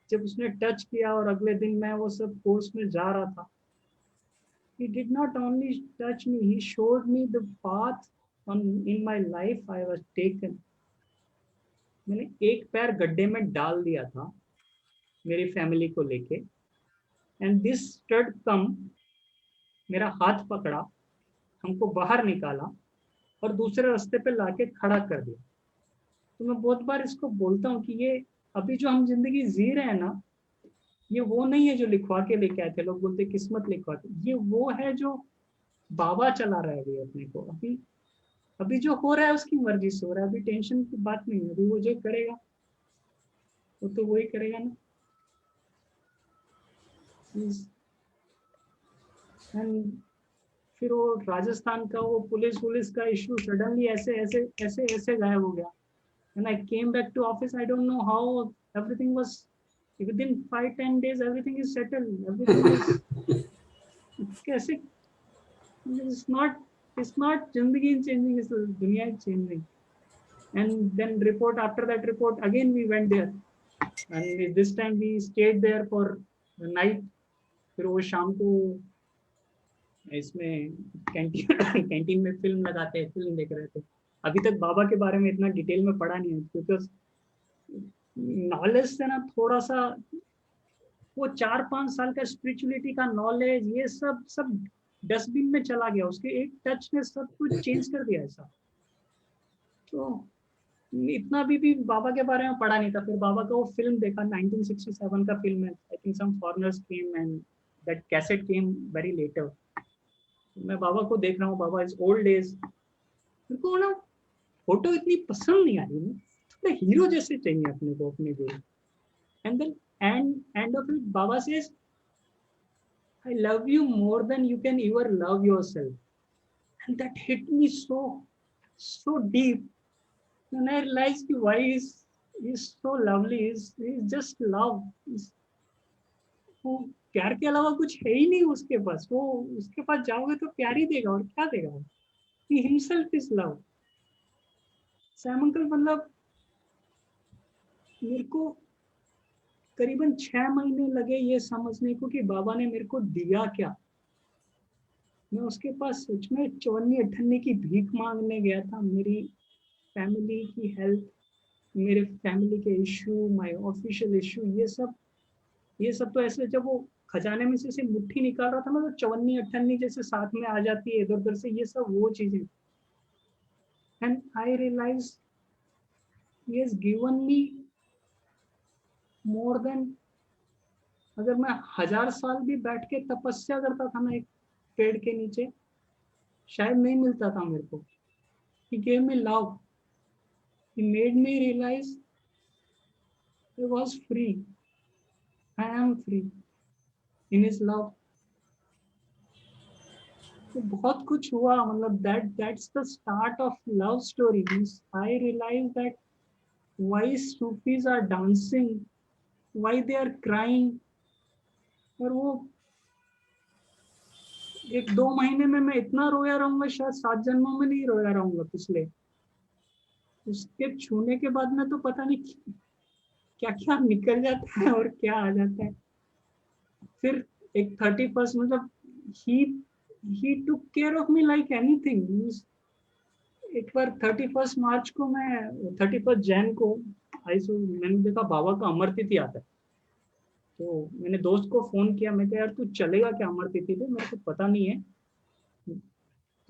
जब उसने touch किया और अगले दिन मैं वो सब कोर्स में जा रहा था, he did not only touch me, he showed me the path in my life I was taken. मैंने एक पैर गड्ढे में डाल दिया था मेरी फैमिली को लेके, and this stud come, मेरा हाथ पकड़ा, हमको बाहर निकाला और दूसरे रास्ते पे लाके खड़ा कर दिया. तो मैं बहुत बार इसको बोलता हूँ कि ये अभी जो हम जिंदगी जी रहे हैं ना, ये वो नहीं है जो लिखवा के लेके आए थे. लोग बोलते किस्मत लिखवा के, ये वो है जो बाबा चला रहा है अभी अपने को. अभी जो हो रहा है उसकी मर्जी से हो रहा है, अभी टेंशन की बात नहीं है. अभी वो जो करेगा वो तो वही करेगा ना. एंड फिर वो राजस्थान का वो पुलिस का इशू सडनली ऐसे गायब हो गया. And I came back to office. I don't know how everything was. Within 5-10 days, everything is settled. Everything is. कैसे? It's not. Zindagi is changing. It's दुनिया is changing. And then after that report, again we went there. And this time we stayed there for the night. फिर वो शाम को इसमें canteen में film लगाते हैं, फिल्म देख रहे थे. अभी तक बाबा के बारे में इतना डिटेल में पढ़ा नहीं है, क्योंकि नॉलेज से ना थोड़ा सा वो 4-5 साल का स्पिरिचुअलिटी का नॉलेज, ये सब डस्टबिन में चला गया. उसके एक टच ने सब कुछ चेंज कर दिया ऐसा. तो इतना भी बाबा के बारे में पढ़ा नहीं था. फिर बाबा का वो फिल्म देखा, 1967 का फिल्म है. I think some foreigners came and that cassette came very later. मैं बाबा को देख रहा हूँ, बाबा इज ओल्ड एज. मेरे को ना फोटो इतनी पसंद नहीं आई, थोड़ा हीरो जैसे चाहिए अपने को अपने को. And then end of it Baba says, I love you more than you can ever love yourself. And that hit me so deep. And I realized why he's so lovely. He's just love. वो प्यार के अलावा कुछ है ही नहीं उसके पास. वो उसके पास जाओगे तो प्यार ही देगा, और क्या देगा. He himself is love. Sam uncle, मतलब मेरे को करीबन 6 महीने लगे ये समझने को कि बाबा ने मेरे को दिया क्या। मैं उसके पास सच में चवन्नी अठन्नी की भीख मांगने गया था। मेरी फैमिली की हेल्थ, मेरे फैमिली के इशू, माय ऑफिशियल इशू, ये सब तो ऐसे जब वो खजाने में से मुट्ठी निकाल रहा था ना, तो चवन्नी अठन्नी जैसे साथ में आ जाती है इधर उधर से, ये सब वो चीजें। And I realise he has given me more than, अगर मैं 1000 साल भी बैठ के तपस्या करता था ना एक पेड़ के नीचे, शायद नहीं मिलता था मेरे को। He gave me love. He made me realize I was free. I am free in his love. तो बहुत कुछ हुआ, मतलब that's the start of love story. I realized that why Sufis are dancing, why they are crying. और वो 1-2 महीने में मैं इतना रोया रहूंगा, शायद 7 जन्मों में नहीं रोया रहूंगा पिछले। उसके छूने के बाद में तो पता नहीं क्या क्या निकल जाता है और क्या आ जाता है। फिर एक 31st, मतलब he took care of me like anything. एक बार 31st मार्च को, मैं 31st जैन को मैंने देखा बाबा का अमर तिथि आता है, तो मैंने दोस्त को फोन किया। मैं कहा यार तू चलेगा क्या अमर तिथि पे, मेरे को पता नहीं है,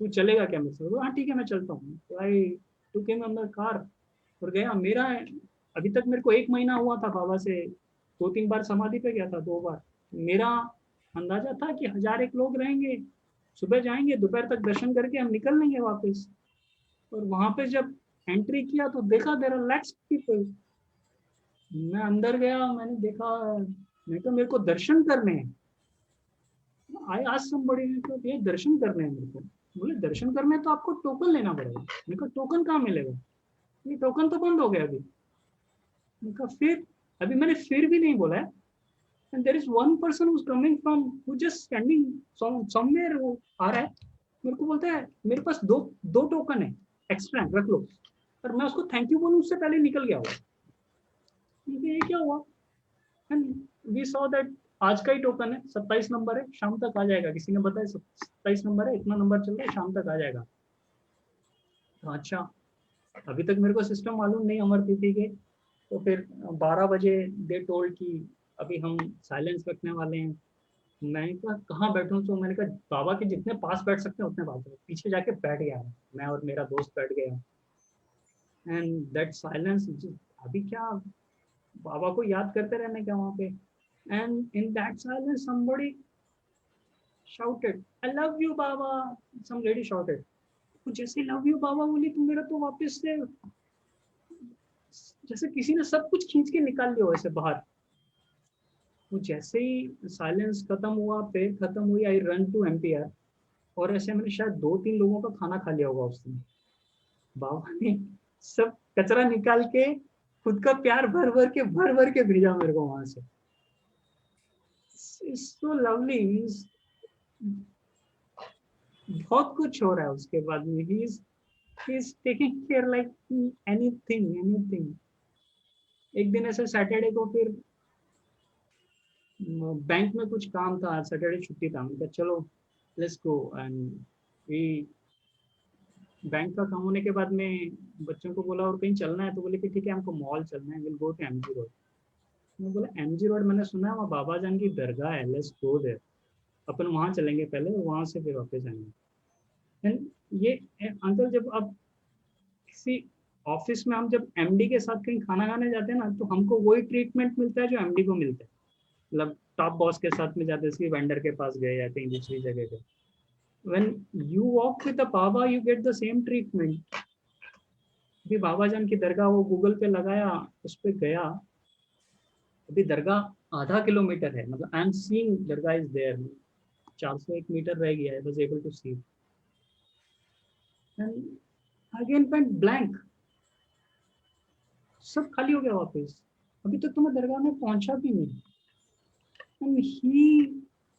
तू चलेगा क्या मेरे से? हाँ ठीक है मैं चलता हूँ। तो आई टुक हिम अंदर कार और गया। मेरा अभी तक मेरे को 1 महीना हुआ था बाबा से, 2-3 बार समाधि पे गया था, 2 बार। मेरा अंदाजा था कि 1001 लोग रहेंगे, सुबह जाएंगे, दोपहर तक दर्शन करके हम निकल लेंगे वापस। और वहां पे जब एंट्री किया तो देखा देयर आर लैक्स पीपल। मैं अंदर गया, मैंने देखा, मैं कहा मेरे को दर्शन करने हैं। आई आस्क्ड समबडी, ये दर्शन करने हैं मेरे को। बोले दर्शन करने हैं तो आपको टोकन लेना पड़ेगा। मैंने कहा टोकन कहाँ मिलेगा, ये टोकन तो बंद हो गया अभी। मैंने कहा फिर, अभी मैंने फिर भी नहीं बोला है। And there is one person who's coming from, who just standing somewhere, वो आ रहा है, मेरे को बोलता है मेरे पास दो टोकन है एक्स्ट्रा, रख लो। पर मैं उसको थैंक यू बोलूं उससे पहले निकल गया हुआ। ये क्या हुआ? एंड वी सॉ दैट आज का ही टोकन है, 27 नंबर है, शाम तक आ जाएगा। किसी ने बताया 27 नंबर है, इतना नंबर चल रहा है, शाम तक आ जाएगा। तो अच्छा, अभी तक मेरे को सिस्टम मालूम नहीं अमर तिथि के। तो फिर 12 बजे दे टोल्ड कि अभी हम साइलेंस रखने वाले हैं। मैंने कहा कहाँ बैठूं? तो मैंने कहा बाबा के जितने पास बैठ सकते हैं उतने पास। पीछे जाके बैठ गया मैं और मेरा दोस्त बैठ गया। एंड दैट साइलेंस, अभी क्या बाबा को याद करते रहने क्या वहाँ पे। And in that silence somebody shouted, I love you Baba. some lady shouted। जैसे लव यू बाबा बोली तो मेरा तो वापस से जैसे किसी ने सब कुछ खींच के निकाल लिया वैसे बाहर। वो जैसे ही साइलेंस खत्म हुआ, प्रेयर खत्म हुई, आई रन टू MPR। और ऐसे मैंने शायद 2-3 लोगों का खाना खा लिया होगा उस दिन। बाबा ने सब कचरा निकाल के खुद का प्यार भर भर के भेजा मेरे को वहां से। So lovely. बहुत कुछ हो रहा है उसके बाद में। He is taking care like anything. एक दिन ऐसे सैटरडे को फिर बैंक में कुछ काम था, सैटरडे छुट्टी था। मैंने कहा चलो let's go. And we bank का काम होने के बाद में बच्चों को बोला और कहीं चलना है, तो बोले कि ठीक है हमको मॉल चलना है, will go to MG road. मैं बोला MG रोड मैंने सुना है वहाँ बाबा जान की दरगाह है, लेट्स गो देयर। अपन वहाँ चलेंगे पहले, वहाँ से फिर वापस जाएंगे। एंड ये अंकल, जब अब किसी ऑफिस में हम जब MD के साथ कहीं खाना खाने जाते हैं ना, तो हमको वही ट्रीटमेंट मिलता है जो MD को मिलता है। मतलब टॉप बॉस के साथ में जाते हैं, वेंडर के पास गए या कहीं दूसरी जगह पे, when you walk with the Baba you get the same treatment। अभी बाबा जान की दरगाह वो गूगल पे लगाया, उस पे गया। अभी दरगाह आधा किलोमीटर है, मतलब आई एम सीइंग दरगाह इज देयर। 401 मीटर रह गया है, बस able to see. And again paint blank, सब खाली हो गया वापस। अभी तक तो मैं दरगाह में पहुंचा भी नहीं। And he,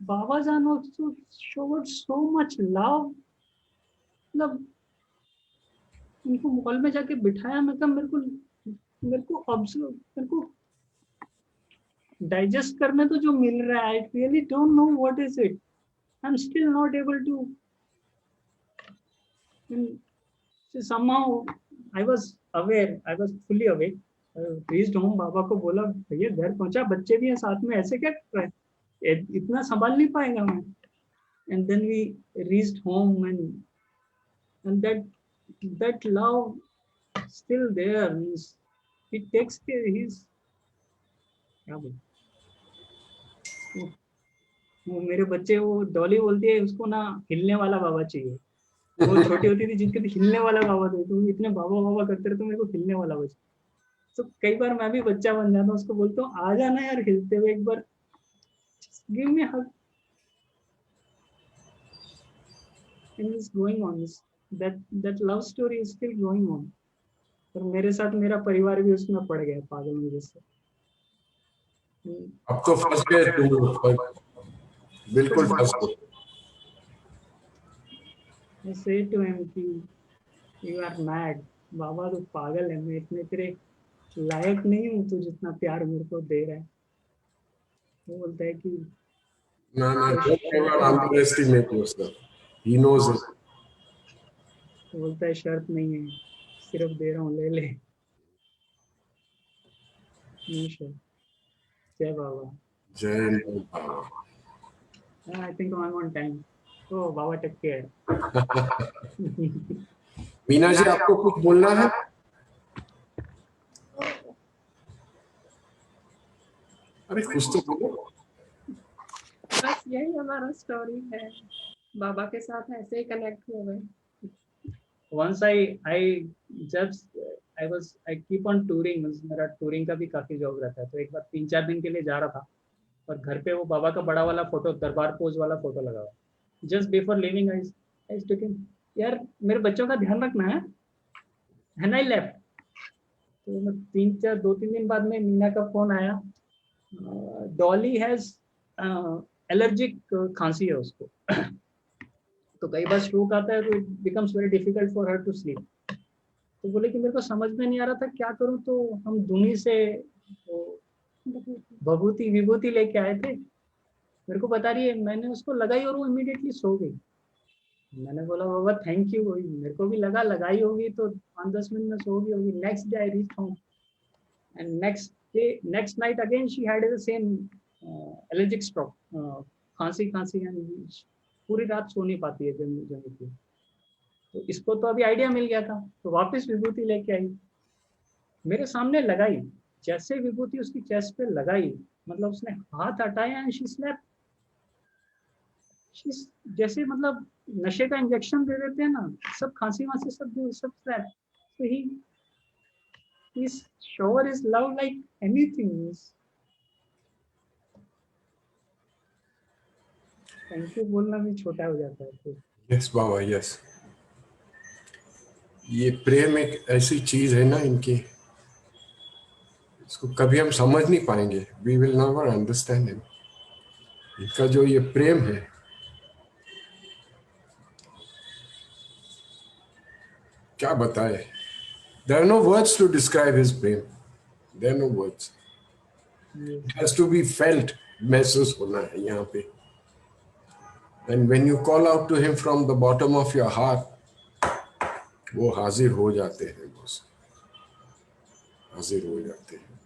Baba Jan also showed so much love। मतलब उनको मॉल में जाके बिठाया, मैं कहा मेरे को ऑब्जर्व, मेरे को डाइजेस्ट करने तो जो मिल रहा है, I really don't know what is it. I am still not able to. somehow I was aware, I was fully awake. Reached home, बाबा को बोला भैया घर पहुंचा, बच्चे भी हैं साथ में, ऐसे क्या कर रहा है, इतना संभाल नहीं पाएगा मैं. And then we reached home, and that love still there. He takes care. He's क्या बोल, वो मेरे बच्चे, वो डॉली बोलती है उसको ना हिलने वाला बाबा चाहिए. वो छोटी होती थी जिनके भी हिलने वाला बाबा थे, तो इतने बाबा बाबा करते रहे, तो मेरे को हिलने वाला बच्चा. तो कई बार मैं भी बच्चा बन जाता हूँ, उसको बोलता हूँ आ जाना यार हिलते हुए एक बार, give me hug. And it's going on. That love story is still going on. और मेरे साथ मेरा परिवार भी उसमें पड़ गया पागल मेरे से. अब तो फंस गए तुम, बिल्कुल फंस गए. I say to him कि you are mad. बाबा तो पागल है, मैं इतने तेरे लायक नहीं हूँ तू जितना प्यार मेरे को दे रहा है. वो बोलता है कि ना don't ever underestimate yourself. He knows it. वो बोलता है शर्त नहीं है, सिर्फ दे रहा हूँ, ले ले. जय बाबा. जय Baba. I think I'm on time. Oh, Baba take care. Meena ji आपको कुछ बोलना है? अरे कुछ तो बोलो. बस यही हमारा स्टोरी है, बाबा के साथ ऐसे ही कनेक्ट हो गए. Once I keep on touring. मेरा टूरिंग का भी काफी जॉब रहता है, तो एक बार 3-4 दिन के लिए जा रहा था, और घर पे वो बाबा का बड़ा वाला फोटो, दरबार पोज वाला फोटो लगा हुआ. Just before living I took him, यार मेरे बच्चों का ध्यान रखना है. And I left. तो मैं 2-3 दिन बाद में मीना का फोन आया. डॉली हैज एलर्जिक खांसी है उसको. तो कई बार स्ट्रोक आता है, तो it becomes very difficult for her to sleep. तो बोले कि मेरे को समझ में नहीं आ रहा था क्या करूं, तो हम धुनी से भभूति विभूति लेके आए थे. मेरे को बता रही है, मैंने उसको लगाई और वो इमीडिएटली सो गई. मैंने बोला बाबा थैंक यू. मेरे को भी लगा लगाई होगी तो 5-10 मिनट में सो गई होगी. Next day I reach home, and next night again she had the same allergic stroke. खांसी एंड पूरी रात सो नहीं पाती है जमी. तो इसको तो अभी आइडिया मिल गया था, तो वापस विभूति लेके आई, मेरे सामने लगाई. जैसे विभूति उसकी चेस्ट पे लगाई, मतलब उसने हाथ हटाया एंड शी स्लेप्ट. जैसे मतलब नशे का इंजेक्शन दे देते हैं ना, सब खांसी वांसी सब स्लेप्ट. तो ही shower his love like anything. Thank you बोलना भी छोटा हो जाता है. तो यस बाबा यस. ये प्रेम एक ऐसी चीज है ना इनकी, इसको कभी हम समझ नहीं पाएंगे. We will never understand him. इनका जो ये प्रेम है, क्या बताए. There are no words to describe his Prem. There are no words. It has to be felt. महसूस होना है यहाँ पे. And when you call out to him from the bottom of your heart, वो हाजिर हो जाते हैं. बस हाजिर हो जाते हैं.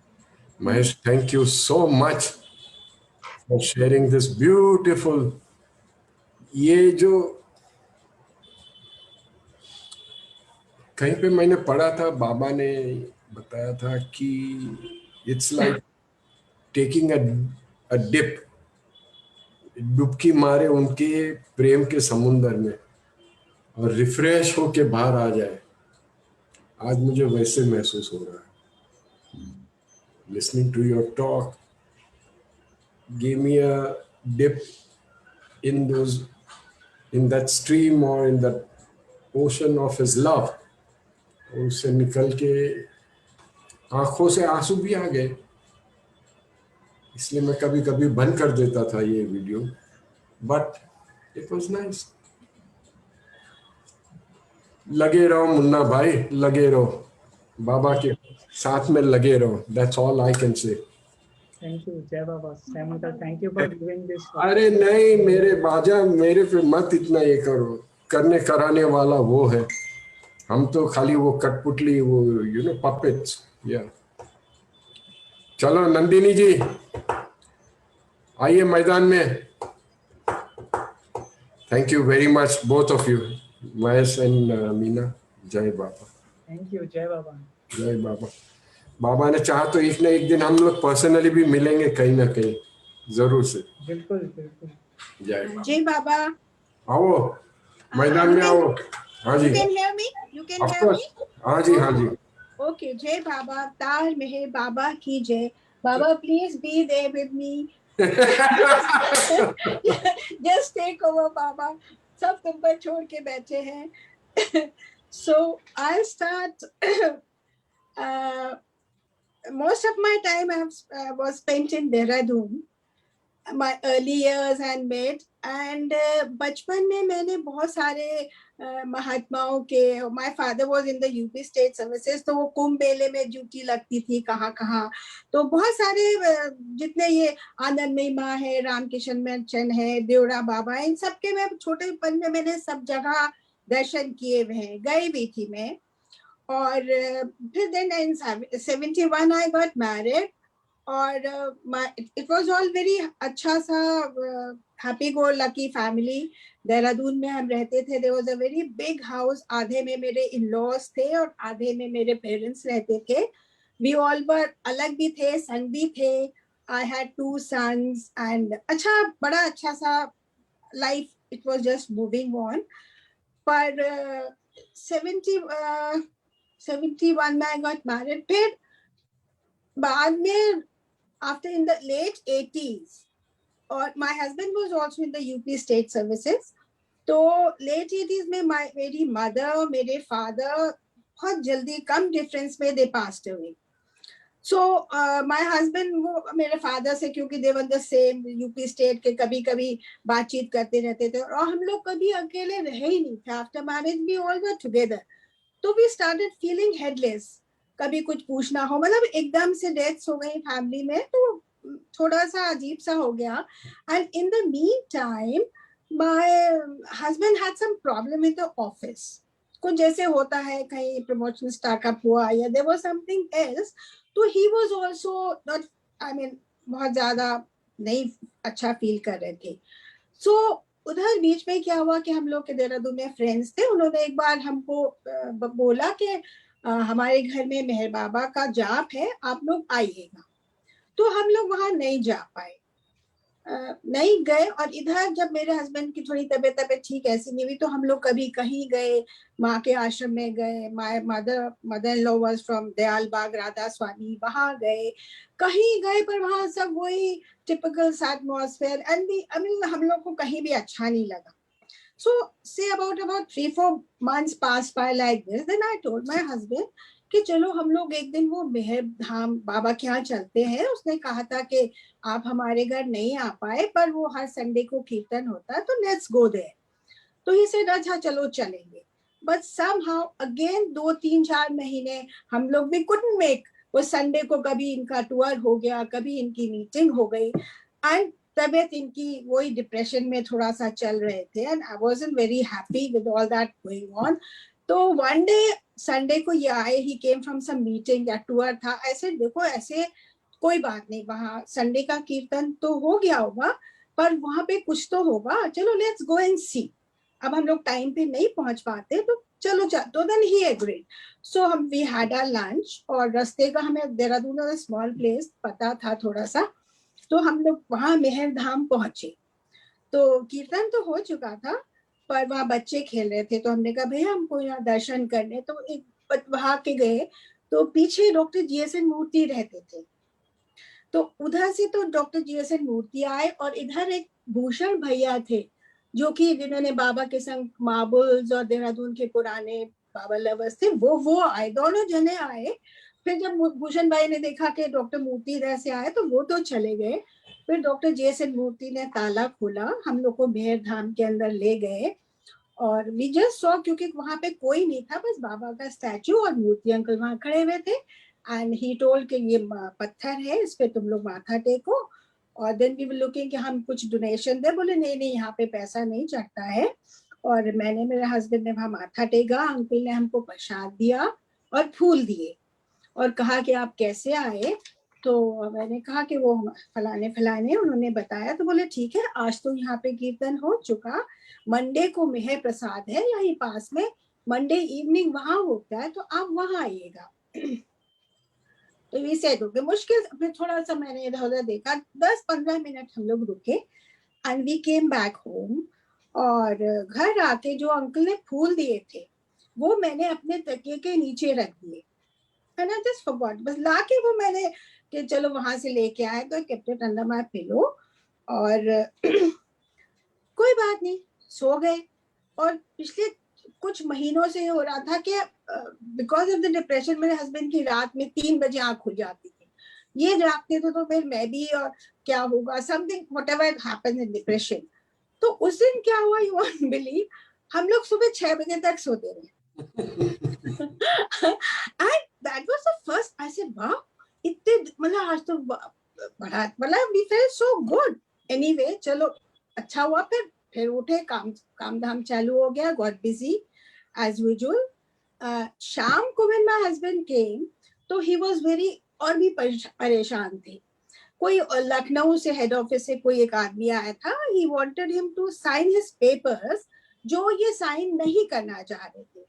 Mahesh, thank you so much for sharing this beautiful. ये जो कहीं पे मैंने पढ़ा था, बाबा ने बताया था कि it's like taking a dip. डुबकी मारे उनके प्रेम के समुंदर में और रिफ्रेश होके बाहर आ जाए. आज मुझे वैसे महसूस हो रहा है. Listening to your talk gave me a dip in that stream or in that ocean of his love. और उससे निकल के आंखों से आंसू भी आ गए. इसलिए मैं कभी कभी बंद कर देता था ये video, but it was nice. लगे रहो मुन्ना भाई, लगे रहो, बाबा के साथ में लगे रहो. That's all I can say. Thank you, Jai Baba. Sam uncle, thank you for giving this. अरे नहीं मेरे बाजा, मेरे पे मत इतना ये करो, करने कराने वाला वो है, हम तो खाली वो कठपुतली, वो पपेट्स। या चलो नंदिनी जी आइए मैदान में। Thank you very much both of you, Mahesh and Meena. जय बाबा। Thank you, Jai Baba. जय बाबा। बाबा ने चाहा तो एक न एक दिन हम लोग पर्सनली भी मिलेंगे कहीं ना कहीं, जरूर से। बिल्कुल बिल्कुल। जय बाबा। Jai Baba. आओ मैदान में आओ। हाँ जी, You can hear me? You can of hear me? Course. हाँ जी, हाँ जी। Okay, Jai Baba, तार मेहर बाबा की जय। Baba, please be there with me. Just take over, Baba. सब तुम पर छोड़ के बैठे हैं। So I'll start. Most of my time was spent in Dehradun, my early years and mid, and बचपन में मैंने बहुत सारे महात्माओं के, my father was in the UP State Services, तो वो कुंभ मेले में ड्यूटी लगती थी कहाँ कहाँ, तो बहुत सारे जितने ये आनंदमयी माँ है, रामकिशन मैचन है, देवरा बाबा, इन सब के मैं छोटेपन में मैंने सब जगह दर्शन किए हुए हैं, गई भी थी मैं। और फिर then in 71 I got married, और it was all very अच्छा सा happy go lucky family। Dehradun में हम रहते थे। There was a very big house, आधे में मेरे in-laws थे और आधे में मेरे parents रहते थे। We all were अलग भी थे, संग भी थे। I had 2 sons and अच्छा बड़ा अच्छा सा life, it was just moving on। पर 71 में I got married। फिर बाद में after in the late 80s, और my husband was also in the UP State Services, तो late 80s में मेरी mother, मेरे father बहुत जल्दी कम difference में they passed away। So my husband वो मेरे father से, क्योंकि they were the same UP State के, कभी कभी बातचीत करते रहते थे और हम लोग कभी अकेले रहे ही नहीं थे। After marriage we all were together, तो we started feeling headless। कभी कुछ पूछना हो, मतलब एकदम से डेथ्स हो गई फैमिली में, तो थोड़ा सा अजीब सा हो गया। And in the meantime my husband had some problem with the office, कुछ जैसे होता है कहीं प्रमोशन स्टार्टअप हुआ या there was something else, तो he was also not, I mean बहुत ज्यादा नहीं अच्छा फील कर रहे थे। So उधर बीच में क्या हुआ कि हम लोग के देहरादून में फ्रेंड्स थे, उन्होंने एक बार हमको बोला कि हमारे घर में मेहर बाबा का जाप है, आप लोग आइएगा। तो हम लोग वहां नहीं जा पाए, नहीं गए। और इधर जब मेरे हस्बैंड की थोड़ी तबीयत ठीक ऐसी नहीं हुई, तो हम लोग कभी कहीं गए, माँ के आश्रम में गए, my mother in law was from Dayal Bagh Radha Soami, वहां गए, कहीं गए, पर वहां सब वही टिपिकल एटमॉस्फेयर, एंड हम लोग को कहीं भी अच्छा नहीं लगा। So say about 3-4 months passed by like this, then I told my husband कि चलो हम लोग एक दिन वो मेहर धाम बाबा के यहाँ चलते हैं। उसने कहा था कि आप हमारे घर नहीं आ पाए, पर वो हर संडे को कीर्तन होता है, तो लेट्स गो देयर। तो ही सेड अच्छा चलो चलेंगे। बट somehow again 2-3-4 महीने हम लोग भी couldn't make, वो संडे को कभी इनका टूर हो गया, कभी इनकी मीटिंग हो गई, एंड तबीयत इनकी वही डिप्रेशन में थोड़ा सा चल रहे थे, and I wasn't very happy with all that going on. तो वन डे संडे को ये आए, ही केम फ्रॉम सम मीटिंग या टूर था। ऐसे देखो, ऐसे कोई बात नहीं, वहाँ संडे का कीर्तन तो हो गया होगा, पर वहाँ पे कुछ तो होगा, चलो लेट्स गो एंड सी। अब हम लोग टाइम पे नहीं पहुंच पाते, तो चलो तो देन ही एग्रीड। सो हम वी हैड आवर लंच, और रास्ते का हमें देहरादून स्मॉल प्लेस पता था थोड़ा सा, तो हम लोग वहां मेहर धाम पहुंचे। तो कीर्तन तो हो चुका था, पर वहां बच्चे खेल रहे थे, तो हमने कहा भैया हमको यहाँ दर्शन करने, तो एक वहां के गए, तो पीछे डॉक्टर GSN मूर्ति रहते थे, तो उधर से तो डॉक्टर GSN मूर्ति आए, और इधर एक भूषण भैया थे जो कि जिन्होंने बाबा के संग मार्बल्स और देहरादून के पुराने बाबा लवर्स थे, वो आए, दोनों जने आए। फिर जब भूषण भाई ने देखा कि डॉक्टर मूर्ति इधर से आए, तो वो तो चले गए। फिर डॉक्टर GSN मूर्ति ने ताला खोला, हम लोग को मेहर धाम के अंदर ले गए, और वी जस्ट सॉ, क्योंकि वहां पे कोई नहीं था, बस बाबा का स्टैचू और मूर्ति अंकल वहां खड़े हुए थे। एंड ही टोल्ड कि ये पत्थर है, इस पे तुम लोग माथा टेको। और देन वी वर लुकिंग कि हम कुछ डोनेशन दे, बोले नहीं नहीं यहाँ पे पैसा नहीं चढ़ता है। और मैंने, मेरे हस्बैंड ने वहां माथा टेका, अंकल ने हमको प्रसाद दिया और फूल दिए और कहा कि आप कैसे आए। तो मैंने कहा कि वो फलाने फलाने, उन्होंने बताया। तो बोले ठीक है, आज तो यहाँ पे कीर्तन हो चुका, मंडे को मेहर प्रसाद है यहीं पास में, मंडे इवनिंग वहां होता है, तो आप वहां आइएगा। तो ये सेट हो गया। मुश्किल, फिर थोड़ा सा मैंने इधर उधर देखा, 10-15 मिनट हम लोग रुके and we came back home. और घर आके जो अंकल ने फूल दिए थे वो मैंने अपने तकिए के नीचे रख दिए, एंड आई जस्ट फॉरगॉट। बस लाके वो मैंने कि चलो वहां से लेके आए, तो kept it under my pillow और कोई बात नहीं, सो गए। और पिछले कुछ महीनों से हो रहा था कि बिकॉज ऑफ द डिप्रेशन मेरे हस्बैंड की रात में 3 बजे आंख खुल जाती थी, ये जागते थे तो फिर मैं भी, और क्या होगा, something whatever happens in depression. तो उस दिन क्या हुआ, यू वोंट बिलीव, हम लोग सुबह 6 बजे तक सोते रहे। And that was the first, I said वाह, इतने मतलब आज तो बड़ा, मतलब we felt so good. Anyway चलो अच्छा हुआ, फिर उठे, काम धाम चालू हो गया, गॉट बिजी एज यूजुअल। शाम को व्हेन माय हस्बैंड केम तो ही वाज वेरी, और भी परेशान थे। कोई लखनऊ से हेड ऑफिस से कोई एक आदमी आया था, he wanted him to sign his papers, जो ये साइन नहीं करना चाह रहे थे।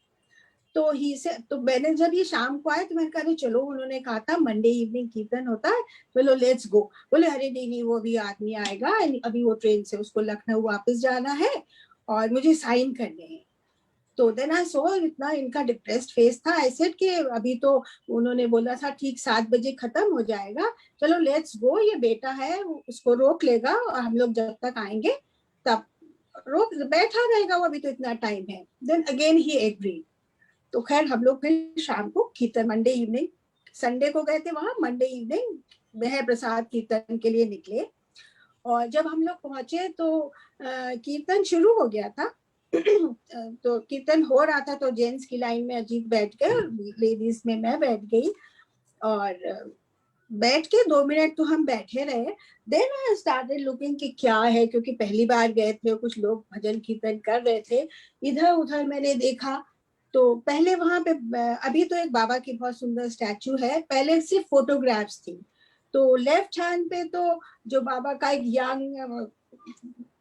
तो ही से, तो मैंने जब ये शाम को आए तो मैंने कहा चलो, उन्होंने कहा था मंडे इवनिंग कीर्तन होता है, बोलो लेट्स गो। बोले अरे नहीं नहीं, वो भी आदमी आएगा, अभी वो ट्रेन से उसको लखनऊ वापस जाना है और मुझे साइन करने हैं। तो देन आई सो, इतना इनका डिप्रेस्ड फेस था। आई सेड कि अभी तो उन्होंने बोला था ठीक 7 बजे खत्म हो जाएगा, चलो लेट्स गो, ये बेटा है उसको रोक लेगा और हम लोग जब तक आएंगे तब रोक बैठा रहेगा, वो अभी तो इतना टाइम है। Then again he agree. तो खैर हम लोग फिर शाम को कीर्तन, मंडे इवनिंग, संडे को गए थे वहां, मंडे इवनिंग मेहर प्रसाद कीर्तन के लिए निकले। और जब हम लोग पहुंचे तो कीर्तन शुरू हो गया था। तो कीर्तन हो रहा था तो जेंट्स की लाइन में अजीत बैठ गए और लेडीज में मैं बैठ गई। और बैठ के 2 मिनट तो हम बैठे रहे। देन आई स्टार्टेड लुकिंग कि क्या है, क्योंकि पहली बार गए थे, कुछ लोग भजन कीर्तन कर रहे थे, इधर उधर मैंने देखा। तो पहले वहां पे, अभी तो एक बाबा की बहुत सुंदर स्टैचू है, पहले सिर्फ फोटोग्राफ्स थी। तो लेफ्ट हैंड पे तो जो बाबा का एक यंग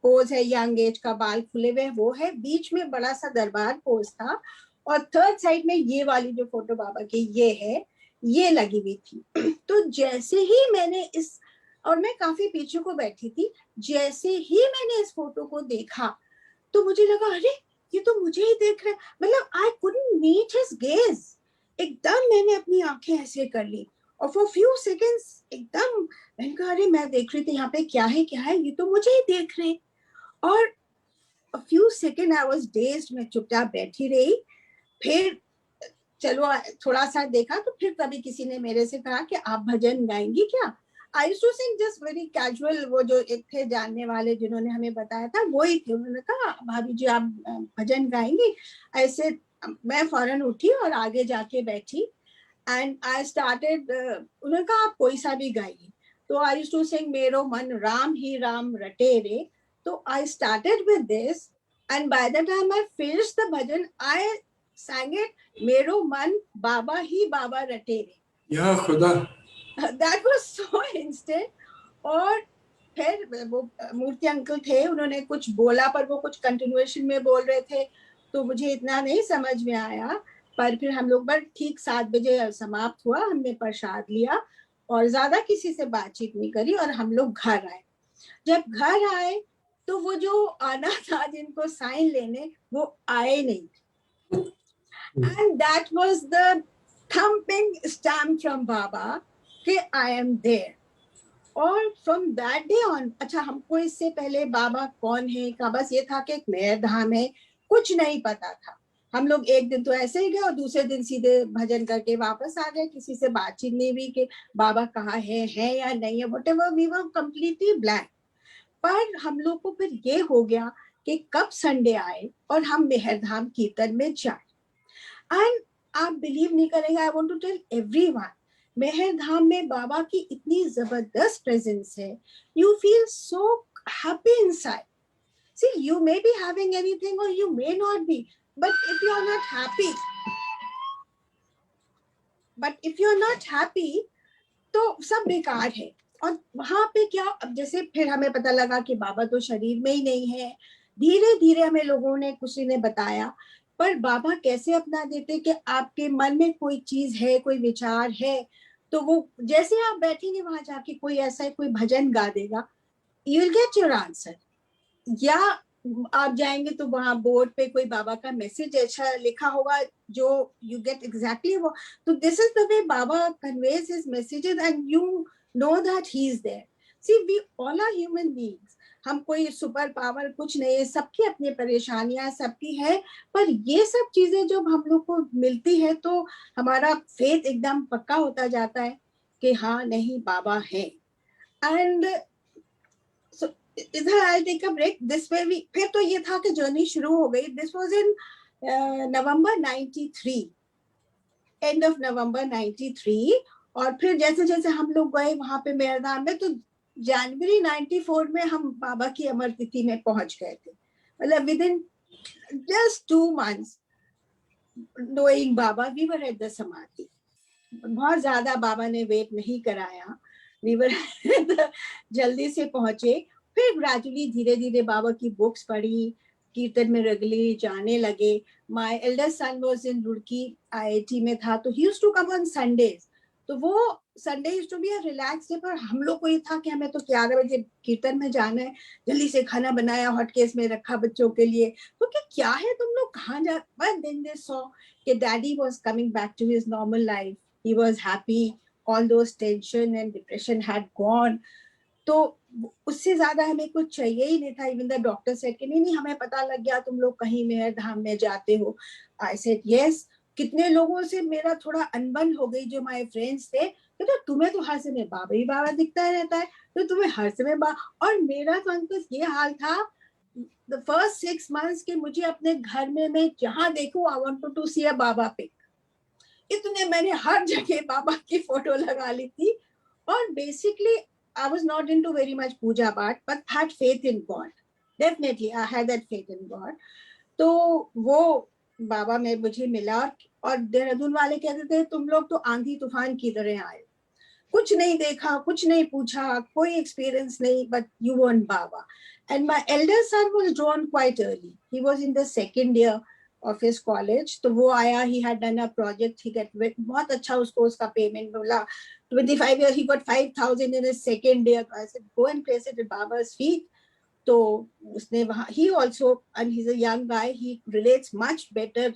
पोज है, यंग एज का, बाल खुले हुए, वो है। बीच में बड़ा सा दरबार पोज था और थर्ड साइड में ये वाली जो फोटो बाबा की ये है, ये लगी हुई थी। तो जैसे ही मैंने इस, और मैं काफी पीछे को बैठी थी, जैसे ही मैंने इस फोटो को देखा तो मुझे लगा अरे ये तो मुझे ही देख रहा है, मतलब I couldn't meet his gaze. एकदम मैंने अपनी आंखें ऐसे कर ली और फॉर फ्यू सेकंड्स एकदम मैंने कहा अरे मैं देख रही थी यहाँ पे क्या है क्या है, ये तो मुझे ही देख रहे। और a few seconds I was dazed, मैं चुपचाप बैठी रही। फिर चलो थोड़ा सा देखा तो फिर तभी किसी ने मेरे से कहा कि आप भजन गाएंगी क्या। I used to sing just very casual, वो जो एक थे जानने वाले जिन्होंने हमें बताया था वो ही थे, उन्होंने कहा भाभी जी आप भजन गाएंगी। ऐसे मैं फौरन उठी और आगे जाके बैठी एंड आई स्टार्टेड, उन्होंने कहा आप कोई सा भी गाइए। तो आई यूज्ड टू सिंग मेरो मन राम ही राम रटे रे। तो I started with this and by the time I finished the bhajan, I sang it, मेरो मन बाबा ही बाबा रटे रे। या खुदा, That was so instant। और फिर वो मूर्ति अंकल थे, उन्होंने कुछ बोला पर वो कुछ कंटिन्यूएशन में बोल रहे थे, तो मुझे इतना नहीं समझ में आया। पर फिर हम लोग पर ठीक 7 बजे समाप्त हुआ, हमने प्रसाद लिया और ज्यादा किसी से बातचीत नहीं करी और हम लोग घर आए। जब घर आए तो वो जो आना था जिनको साइन लेने, वो आए नहीं। And that was the thumping stamp from Baba कि आई एम देयर। और फ्रॉम दैट डे ऑन, अच्छा हमको इससे पहले बाबा कौन है का बस ये था कि एक मेहर धाम है, कुछ नहीं पता था। हम लोग एक दिन तो ऐसे ही गए और दूसरे दिन सीधे भजन करके वापस आ गए, किसी से बातचीत नहीं हुई कि बाबा कहाँ है या नहीं है, whatever, we were completely blank. पर हम लोग को फिर ये हो गया कि कब संडे आए और हम मेहरधाम कीर्तन में जाए। एंड आप बिलीव नहीं करेंगे, I want to tell everyone Mehar Dham में बाबा की इतनी जबरदस्त प्रेजेंस है. You feel so happy inside. See, you may be having anything or you may not be, but if you are not happy, तो सब बेकार है. और वहां पे क्या, अब जैसे फिर हमें पता लगा कि बाबा तो शरीर में ही नहीं है. धीरे धीरे हमें लोगों ने, किसी ने बताया, पर बाबा कैसे अपना देते कि आपके मन में कोई चीज है, कोई विचार है, तो वो जैसे आप बैठेंगे वहां जाके कोई ऐसा कोई भजन गा देगा, you will get your answer. या आप जाएंगे तो वहां बोर्ड पे कोई बाबा का मैसेज अच्छा लिखा होगा जो यू गेट एग्जैक्टली वो. तो this is the way Baba conveys his messages and you know that he is there. See, we all are human beings. हम कोई सुपर पावर कुछ नहीं है, सबकी अपनी परेशानियां सबकी है, पर ये सब चीजें जब हम लोग को मिलती है तो हमारा फेथ एकदम पक्का होता जाता है कि हाँ नहीं बाबा है. एंड इधर I take a break. This way we, फिर तो ये था कि जर्नी शुरू हो गई. This was in November 93, end of November 93. और फिर जैसे जैसे हम लोग गए वहां पे मेहरधाम में, तो जनवरी 94 में हम बाबा की अमर तिथि में पहुंच गए थे. मतलब within just 2 months knowing Baba, we were at the samadhi. बहुत ज्यादा बाबा ने वेट नहीं कराया, वी वर जल्दी से पहुंचे. फिर ग्रेजुअली धीरे धीरे बाबा की बुक्स पढ़ी, कीर्तन में रेगुलरली जाने लगे. My elder son was in Roorkee, IIT में था, तो he used to come on Sundays. तो वो Sunday used to be a relax day. पर हम लोग को ये था कि हमें तो 11 बजे कीर्तन में जाना है. जल्दी से खाना बनाया, हॉटकेस में रखा बच्चों के लिए. तो क्या है तुम लोग कहाँ जा. बट देन दे सॉ कि daddy was coming back to his normal life. He was happy, all those tension and depression had gone. तो उससे ज्यादा हमें कुछ चाहिए ही नहीं था. इवन द डॉक्टर सेड कि नहीं हमें पता लग गया तुम लोग कहीं मेहर धाम में जाते हो. I said yes. कितने लोगों से मेरा थोड़ा अनबन हो गई जो माय फ्रेंड्स थे, तो तुम्हें तो हर समय बाबा ही बाबा दिखता रहता है, तो तुम्हें हर समय और मेरा तो अंकल ये हाल था द फर्स्ट 6 months के मुझे अपने घर में मैं जहां देखूं I wanted to see a Baba pic. इतने मैंने हर जगह बाबा की फोटो लगा ली थी. और basically I was not into very much puja part, but had faith in God. Definitely, I had that faith in God. तो वो बाबा में मुझे मिला. और देहरादून वाले कहते थे तुम लोग तो आंधी तूफान की तरह आए, कुछ नहीं देखा, कुछ नहीं पूछा, कोई एक्सपीरियंस नहीं, but you want Baba. And my elder son was drawn quite early. He was in the second year of his college. तो वो आया, he had done a project, he got बहुत अच्छा उसको उसका पेमेंट मिला. 25 years, he got 5,000 in his second year. I said, go and place it at Baba's feet. तो उसने वहाँ, he also, and he's a young guy, he relates much better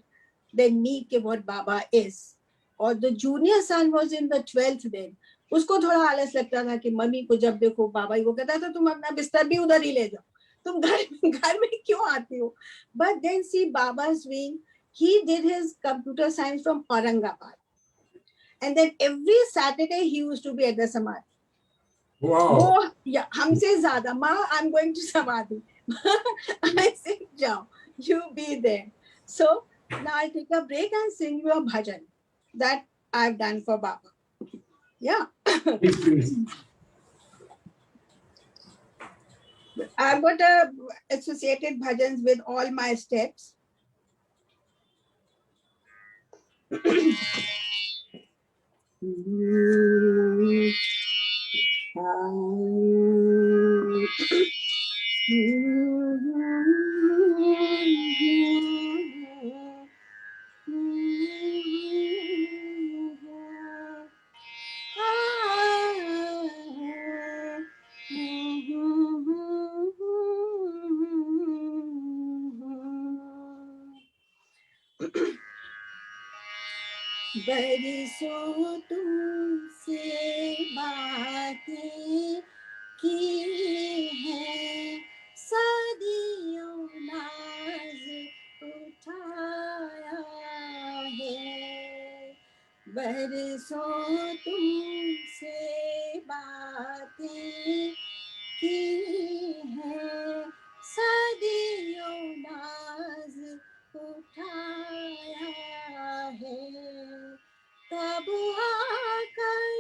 than me कि what Baba is. और the junior son was in the 12th then. उसको थोड़ा आलस लगता था कि मम्मी को जब देखो बाबा ही, वो कहता था तुम अपना बिस्तर भी उधर ही ले जाओ, तुम घर में क्यों आती हो. But then see Baba's wing, he did his computer science from Aurangabad. And then every Saturday he used to be at the Samadhi. Wow. Yeah, हमसे ज़्यादा. Ma, I'm going to Samadhi. I said, जाओ, you be there. So now I'll take a break and sing you a bhajan that I've done for Baba. Yeah. I've got associated bhajans with all my steps. बरसों तुमसे बातें की है, सदियों नाज उठाया है. बरसों तुमसे बातें की है, सदियों नाज उठाया है. तब आकर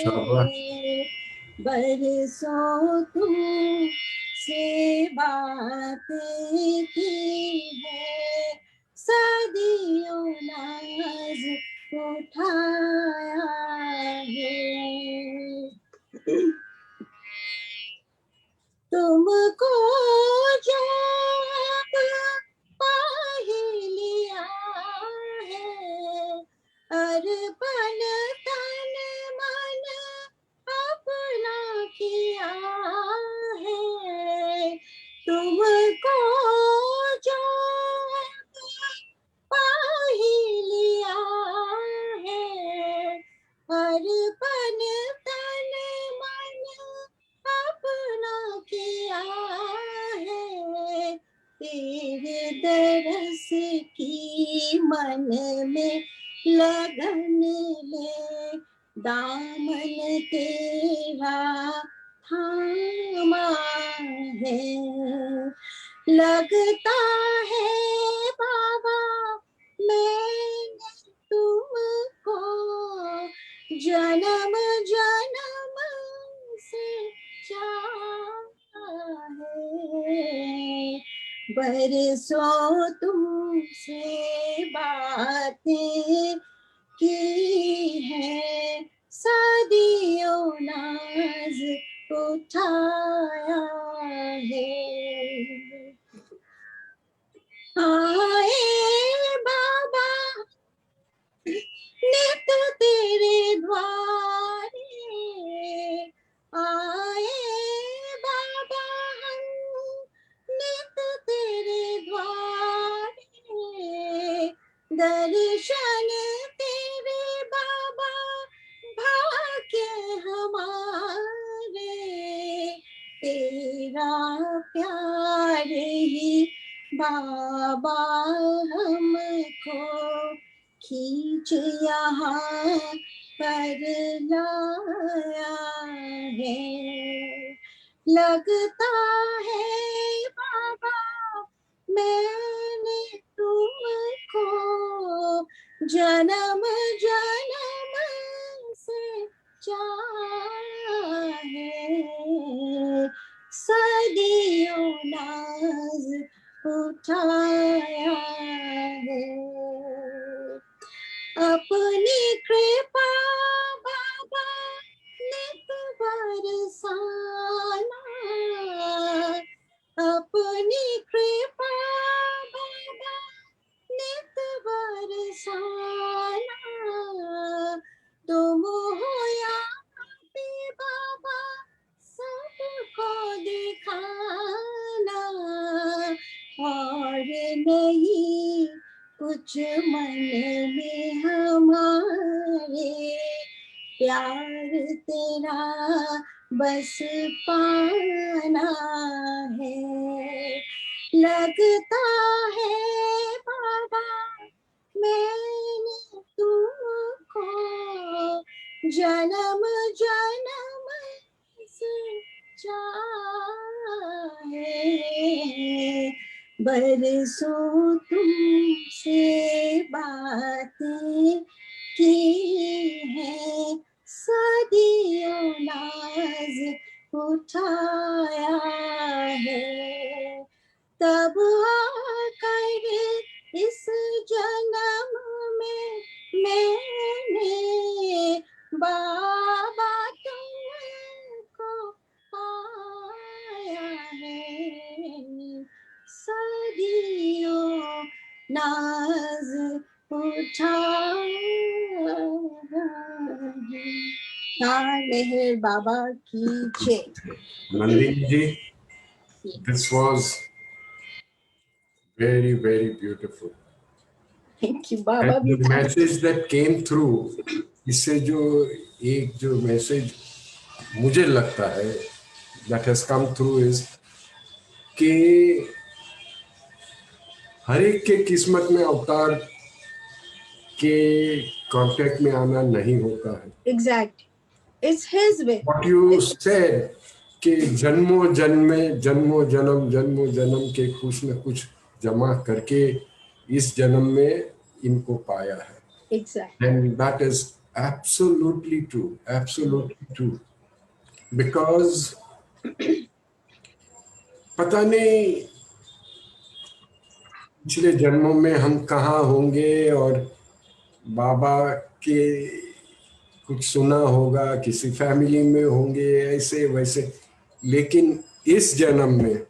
शाबाश। है। बरसों तुमसे बातें की है, सदियों नाज उठाया है। तुमको जब पा ही लिया है, अर्पण तन मन अपना किया है। तुमको जब पा ही लिया है, अर्पण तन मन अपना किया है। तेरे दरस की मन में लगन ले, दामन तेरा थामा है। लगता है बाबा मैंने तुमको जन्म जन्म से चाहा है। बरसों तुमसे बातें की है, सदियों नाज उठाया है। आए बाबा नित तेरे द्वारे, आए बाबा हम नित तेरे द्वारे, दर्शन तेरे बाबा भाग्य हमारे। तेरा प्यार ही बाबा हमको खींच यहाँ पर लाया है। लगता है बाबा मैंने तुमको जन्म जन्म से चाहा है। सदियों नाज उठाया है। अपनी कृपा बाबा नित बरसाना, अपनी कृपा बाबा नित बरसाना। तुम हो यहाँ पे बाबा सबको दिखाना, और नहीं कुछ मन में हमारे, प्यार तेरा बस पाना है। लगता है बाबा मैंने तुमको जन्म जन्म से चाहा है। बरसों तुमसे बातें की है, सदियों नाज उठाया है। तब आकर इस जन्म में मैंने बाबा तुमको पाया है। सदियों नाज उठाया है। मेहर बाबा की जय। Nandini ji, this was very, very beautiful. Thank you Baba And भी the message that came through, इससे जो मैसेज मुझे लगता है that has come through is कि हर एक के किस्मत में अवतार के कांटेक्ट में आना नहीं होता है। Exact, it's his way. What you said कि जन्मों जन्म के कुछ न कुछ जमा करके इस जन्म में इनको पाया है। Exact, And that is Absolutely true. Absolutely true. Because पता नहीं पिछले जन्मों में हम कहाँ होंगे, और बाबा के कुछ सुना होगा, किसी फैमिली में होंगे ऐसे वैसे, लेकिन इस जन्म में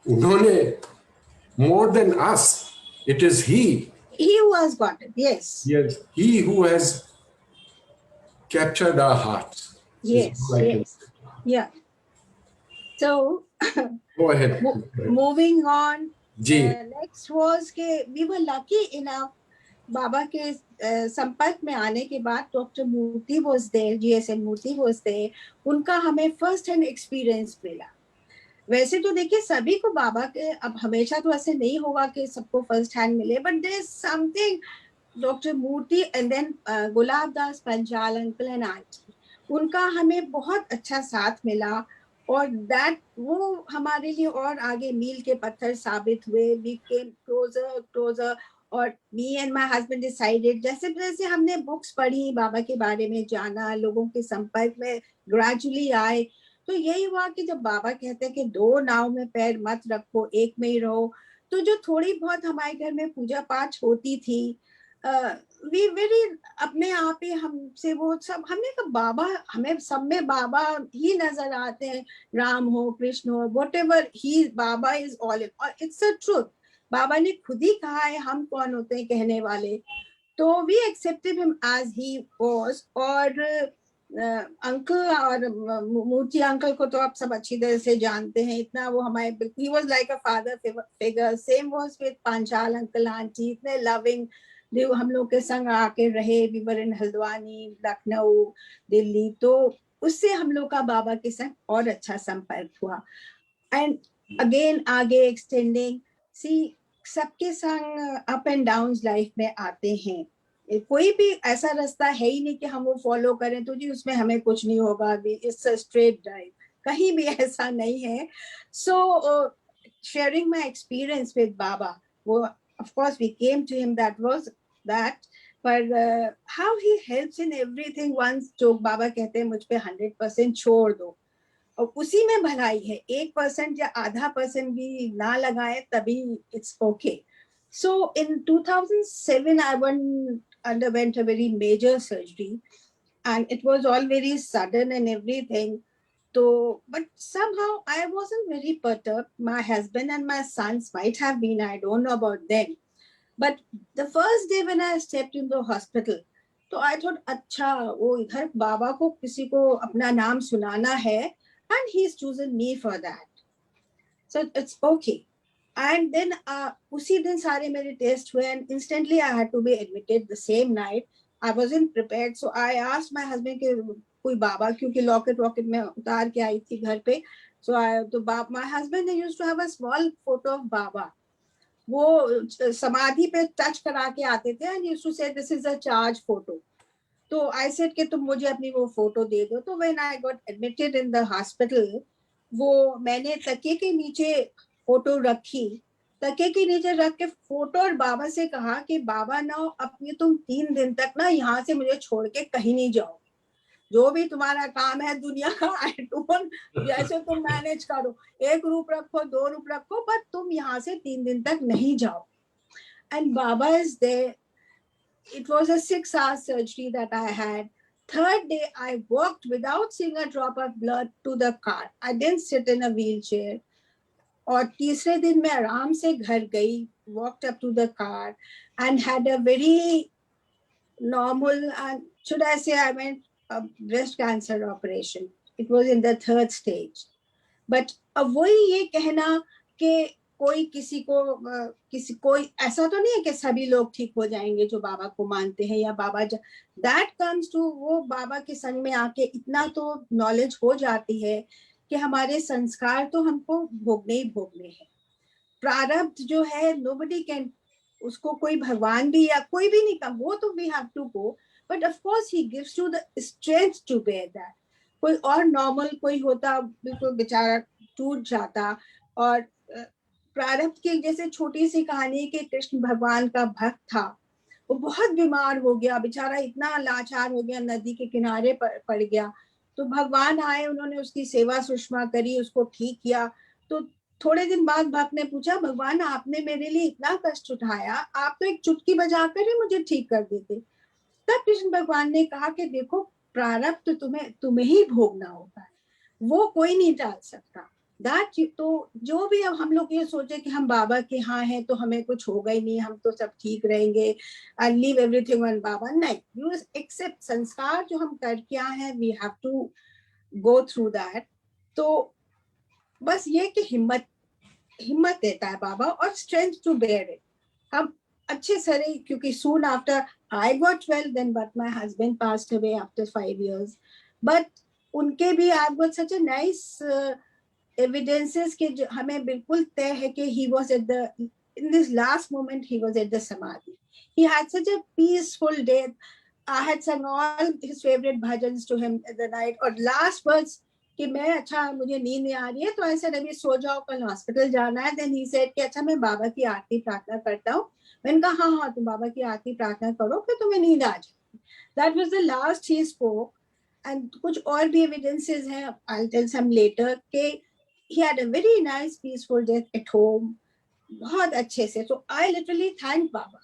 उन्होंने more than us, it is He who has got it. Yes. yes, he who has captured our hearts. is Yes. all I can Yes. Yeah. So say. Go ahead. moving on. Ji Next was के we were lucky enough. बाबा के संपर्क में आने के बाद doctor Murthy was there, GSN Murthy was there. उनका हमें first hand experience मिला. वैसे तो देखिए सभी को बाबा के, अब हमेशा तो ऐसे नहीं होगा कि सबको फर्स्ट हैंड मिले, but there is something. Doctor Murthy and then Gulab Das Panchal uncle and aunty, उनका हमें बहुत अच्छा साथ मिला, और दैट वो हमारे लिए और आगे मील के पत्थर साबित हुए. वी केम क्लोजर क्लोजर, और me and my husband decided, जैसे जैसे हमने बुक्स पढ़ी, बाबा के बारे में जाना, लोगों के संपर्क में ग्रेजुअली आए, तो यही हुआ कि जब बाबा कहते हैं कि दो नाव में पैर मत रखो, एक में ही रहो, तो जो थोड़ी बहुत हमारे घर में पूजा पाठ होती थी, वी वेरी अपने आप ही हमसे वो सब, हमने कहा बाबा, हमें सब में बाबा ही नजर आते हैं, राम हो कृष्ण हो, what ever he, Baba is all in, और इट्स अ ट्रूथ. बाबा ने खुद ही कहा है, हम कौन होते हैं कहने वाले. तो we accepted him as he was. और अंकल और मूर्ति अंकल को तो आप सब अच्छी तरह से जानते हैं, इतना वो हमारे, he was like a father figure. Same was with Panchal uncle aunty, इतने लविंग, हम लोग के संग आके रहे. वी वर इन हल्द्वानी, लखनऊ, दिल्ली, तो उससे हम लोग का बाबा के संग और अच्छा संपर्क हुआ. एंड अगेन आगे एक्सटेंडिंग, सी सबके संग अप एंड डाउन लाइफ में आते हैं. कोई भी ऐसा रास्ता है ही नहीं कि हम वो फॉलो करें तो जी उसमें हमें कुछ नहीं होगा, इट्स अ स्ट्रेट ड्राइव, कहीं भी ऐसा नहीं है. सो sharing my experience with Baba, वो of course we came to him, that was that, but how he helps in everything. once जो बाबा कहते हैं मुझ पे 100% छोड़ दो, और उसी में भलाई है, 1% या आधा % भी ना लगाए तभी it's okay. So in 2007 I underwent a very major surgery, and it was all very sudden and everything. So, but somehow I wasn't very perturbed. My husband and my sons might have been, I don't know about them. But the first day when I stepped in the hospital, तो I thought, अच्छा वो इधर बाबा को किसी को अपना नाम सुनाना है, and he's chosen me for that. So it's okay. And then उसी दिन सारे मेरे टेस्ट हुए, and instantly I had to be admitted the same night. I wasn't prepared, so I asked my husband कि कोई बाबा, क्योंकि लॉकेट वॉकेट में उतार के आई थी घर पे. So my husband used to have a small photo of Baba. वो समाधि पे टच करा के आते थे, and used to say this is a charge photo. तो I said कि तुम मुझे अपनी वो फोटो दे दो. तो when I got admitted in the hospital, वो मैंने तकिए के नीचे फोटो रखी, तकिए के नीचे रख के फोटो, और बाबा से कहा कि बाबा ना अपने तुम 3 दिन तक ना यहाँ से मुझे छोड़ के कहीं नहीं जाओ, जो भी तुम्हारा काम है दुनिया का, आई डोंट, जैसे तुम मैनेज करो, 1 रूप रखो 2 रूप रखो, बट तुम यहाँ से 3 दिन तक नहीं जाओ. And Baba is there. It was a 6-hour surgery that I had. Third day, I walked without seeing a drop of blood to the car. I didn't sit in a wheelchair. और तीसरे दिन मैं आराम से घर गई, walked up to the car and had a very normal, and should I say I went a breast cancer operation. It was in the 3rd stage. But अब वही ये कहना कि कोई किसी कोई ऐसा तो नहीं है कि सभी लोग ठीक हो जाएंगे जो बाबा को मानते हैं, या बाबा दैट कम्स टू, वो बाबा के संग में आके इतना तो नॉलेज हो जाती है कि हमारे संस्कार तो हमको भोगने ही भोगने हैं. प्रारब्ध जो है nobody can, उसको कोई भगवान भी या कोई भी नहीं कर, वो तो we have to go, but of course he gives you the strength to bear that. कोई और नॉर्मल कोई होता बिल्कुल बेचारा टूट जाता. और प्रारब्ध की जैसे छोटी सी कहानी कि कृष्ण भगवान का भक्त था, वो बहुत बीमार हो गया बेचारा, इतना लाचार हो गया, नदी के किनारे पड़ गया। तो भगवान आए, उन्होंने उसकी सेवा सुषमा करी, उसको ठीक किया। तो थोड़े दिन बाद भक्त ने पूछा, भगवान आपने मेरे लिए इतना कष्ट उठाया, आप तो एक चुटकी बजाकर ही मुझे ठीक कर देते। तब कृष्ण भगवान ने कहा कि देखो, प्रारब्ध तो तुम्हें ही भोगना होता है, वो कोई नहीं टाल सकता। तो जो भी अब हम लोग ये सोचे कि हम बाबा के यहाँ हैं तो हमें कुछ होगा ही नहीं, हम तो सब ठीक रहेंगे, I leave everything on Baba, नहीं, यू एक्सेप्ट संस्कार जो हम करके आए हैं, we have to go through that. तो बस ये कि हिम्मत देता है बाबा और स्ट्रेंथ टू बेयर इट। हम अच्छे से रहे, क्योंकि soon after I got well, then but my husband passed away after 5 years. But उनके भी I've got such a nice evidences कि हमें बिल्कुल तय है कि he was at the, in this last moment he was at the samadhi. He had such a peaceful death. I had sung all his favorite bhajans to him at the night. और last words कि मैं, अच्छा मुझे नींद नहीं आ रही है, तो ऐसे अभी सो जाओ, कल हॉस्पिटल जाना है। Then he said कि अच्छा मैं बाबा की आरती प्रार्थना करता हूँ। मैंने कहा हाँ हाँ, तुम बाबा की आरती प्रार्थना करो, फिर तुम्हें नींद आ जाएगी। That was the last he spoke. And कुछ और भी evidences हैं, I'll tell some later, कि he had a very nice peaceful death at home, बहुत अच्छे से। So I literally thank बाबा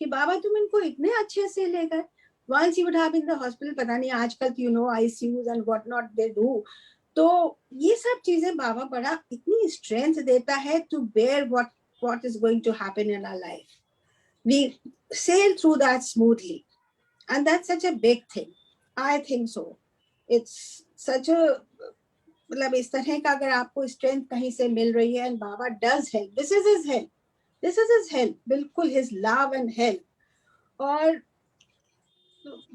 कि बाबा तुम इनको इतने अच्छे से ले गए। Once he would have been in the hospital, पता नहीं आजकल you know ICUs and what not they do. तो ये सब चीजें बाबा बड़ा इतनी strength देता है to bear what is going to happen in our life. We sail through that smoothly, and that's such a big thing. I think so. It's such a, मतलब इस तरह का अगर आपको strength कहीं से मिल रही है, and Baba does help. This is his help. This is his help. बिल्कुल his love and help. और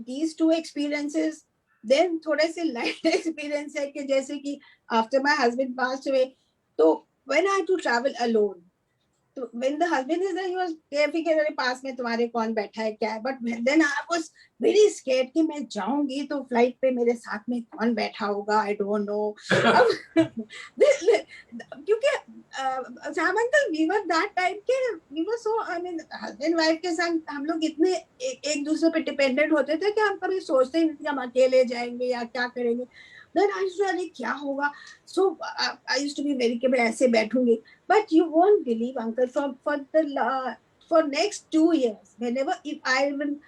these two experiences, then थोड़े से light experience है कि जैसे कि after my husband passed away, तो when I had to travel alone, तो when the husband is there, he was careful कि मेरे पास में तुम्हारे कौन बैठा है क्या है, but then I was very scared कि मैं जाऊंगी तो फ्लाइट पे मेरे साथ में कौन बैठा होगा, I don't know. क्योंकि सामंतल we were that time के we were so, I mean husband wife के संग हम लोग इतने एक दूसरे पे डिपेंडेंट होते थे कि हम कभी सोचते ही नहीं कि हम अकेले जाएंगे या क्या करेंगे. Then I used to say क्या होगा. So I used to be very कि मैं ऐसे बैठूंगी. But you won't believe, uncle, for next 2 years, whenever if I even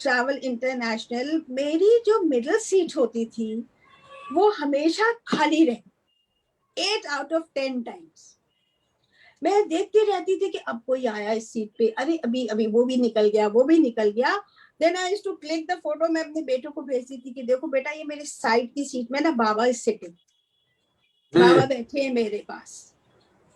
travel international, मेरी जो middle seat होती थी, वो हमेशा खाली रही. 8 out of 10 times. मैं देखती रहती थी कि अब कोई आया इस सीट पे, अरे अभी वो भी निकल गया, वो भी निकल गया. Then I used to click the photo. मैं अपने बेटों को भेजती थी कि देखो बेटा, ये मेरे साइड की सीट में ना बाबा is sitting. बाबा बैठे हैं मेरे पास.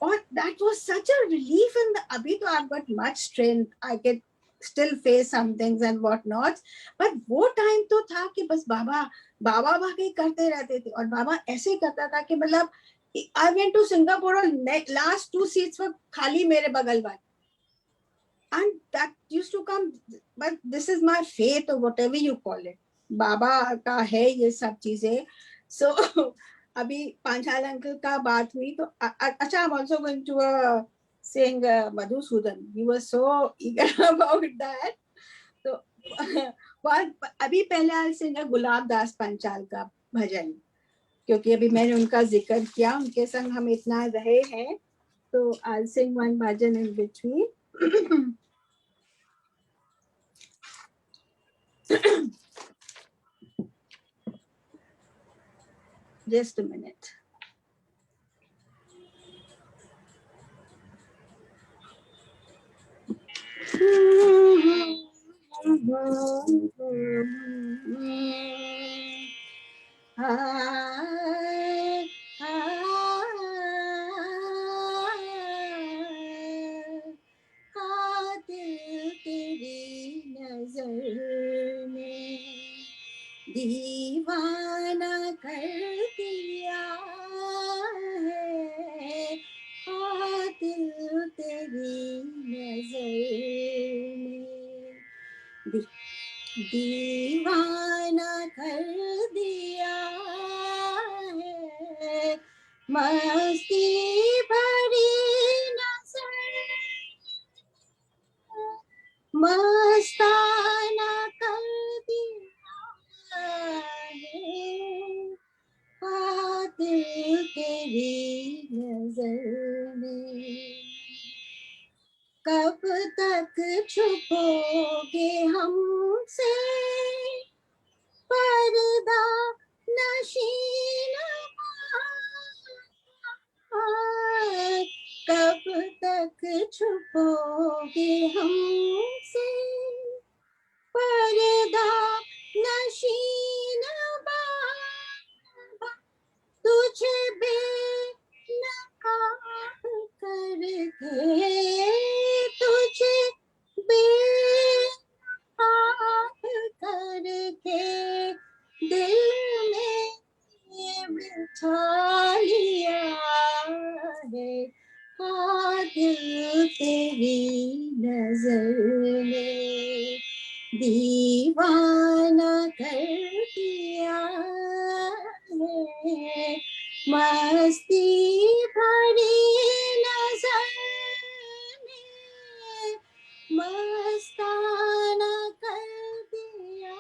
और that was such a relief. in the, अभी तो I've got much strength, I can still face some things and what not, but वो टाइम तो था कि बस बाबा भागे करते रहते थे. और बाबा ऐसे करता था कि मतलब I went to Singapore और last 2 seats were खाली मेरे बगल वाले. And that used to come, but this is my faith or whatever you call it. बाबा का है ये सब चीजें. So अभी पांचाल अंकल का बात हुई तो अच्छा, I'm also going to sing Madhusudan. You were so eager about that. तो अभी पहले I'll sing गुलाब दास पंचाल का भजन, क्योंकि अभी मैंने उनका जिक्र किया, उनके संग हम इतना रहे हैं. तो I'll sing one bhajan in between. Just a minute. तेरी नजर में दीवाना कर दिया है, दिल तेरी नजर में दीवाना कर दिया है, मस्ती भरी नजर, मस्ता दीवाना कर दिया है, मस्ती भरी नजर ने मस्ताना कर दिया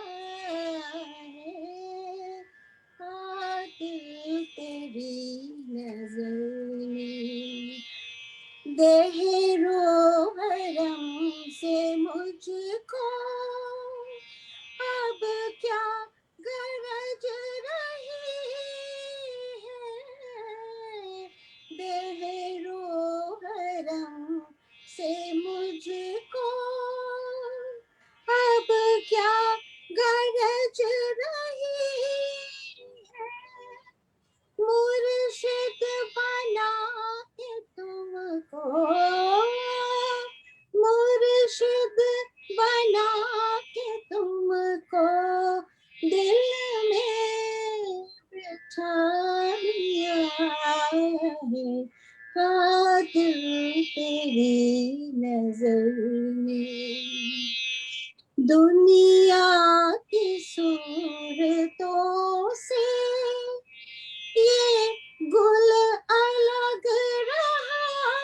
है, कातिल तेरी नजर ने। देहरो भरम से मुझको अब क्या गरज रही है, देहरो भरम से मुझको अब क्या गरज रही है, मुर्शिद बना के तुमको, मुर्शिद बना के तुमको दिल में बिठा लिया है, कातिल तेरी नजर ने। दुनिया की सूरतों से ये गुल अलग रहा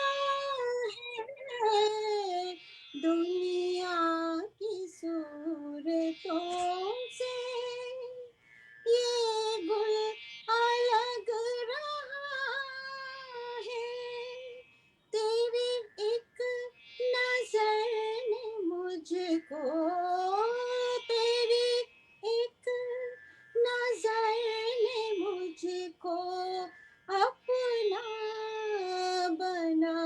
है, दुनिया की सूरतों से ये गुल अलग रहा है, तेरी एक नजर ने मुझको, तेरी एक नजर ने मुझको अपना बना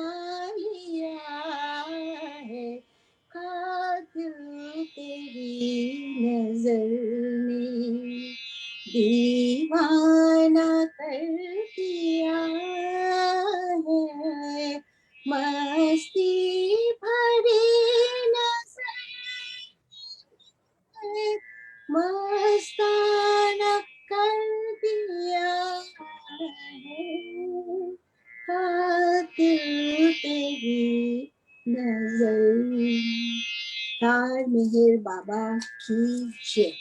लिया है, कातिल तेरी नजर ने दीवाना कर दिया है, मस्ती भरी नजर ने मस्ताना कर दिया है, कातिल तेरी नजर ने। तार मेहर बाबा की जय।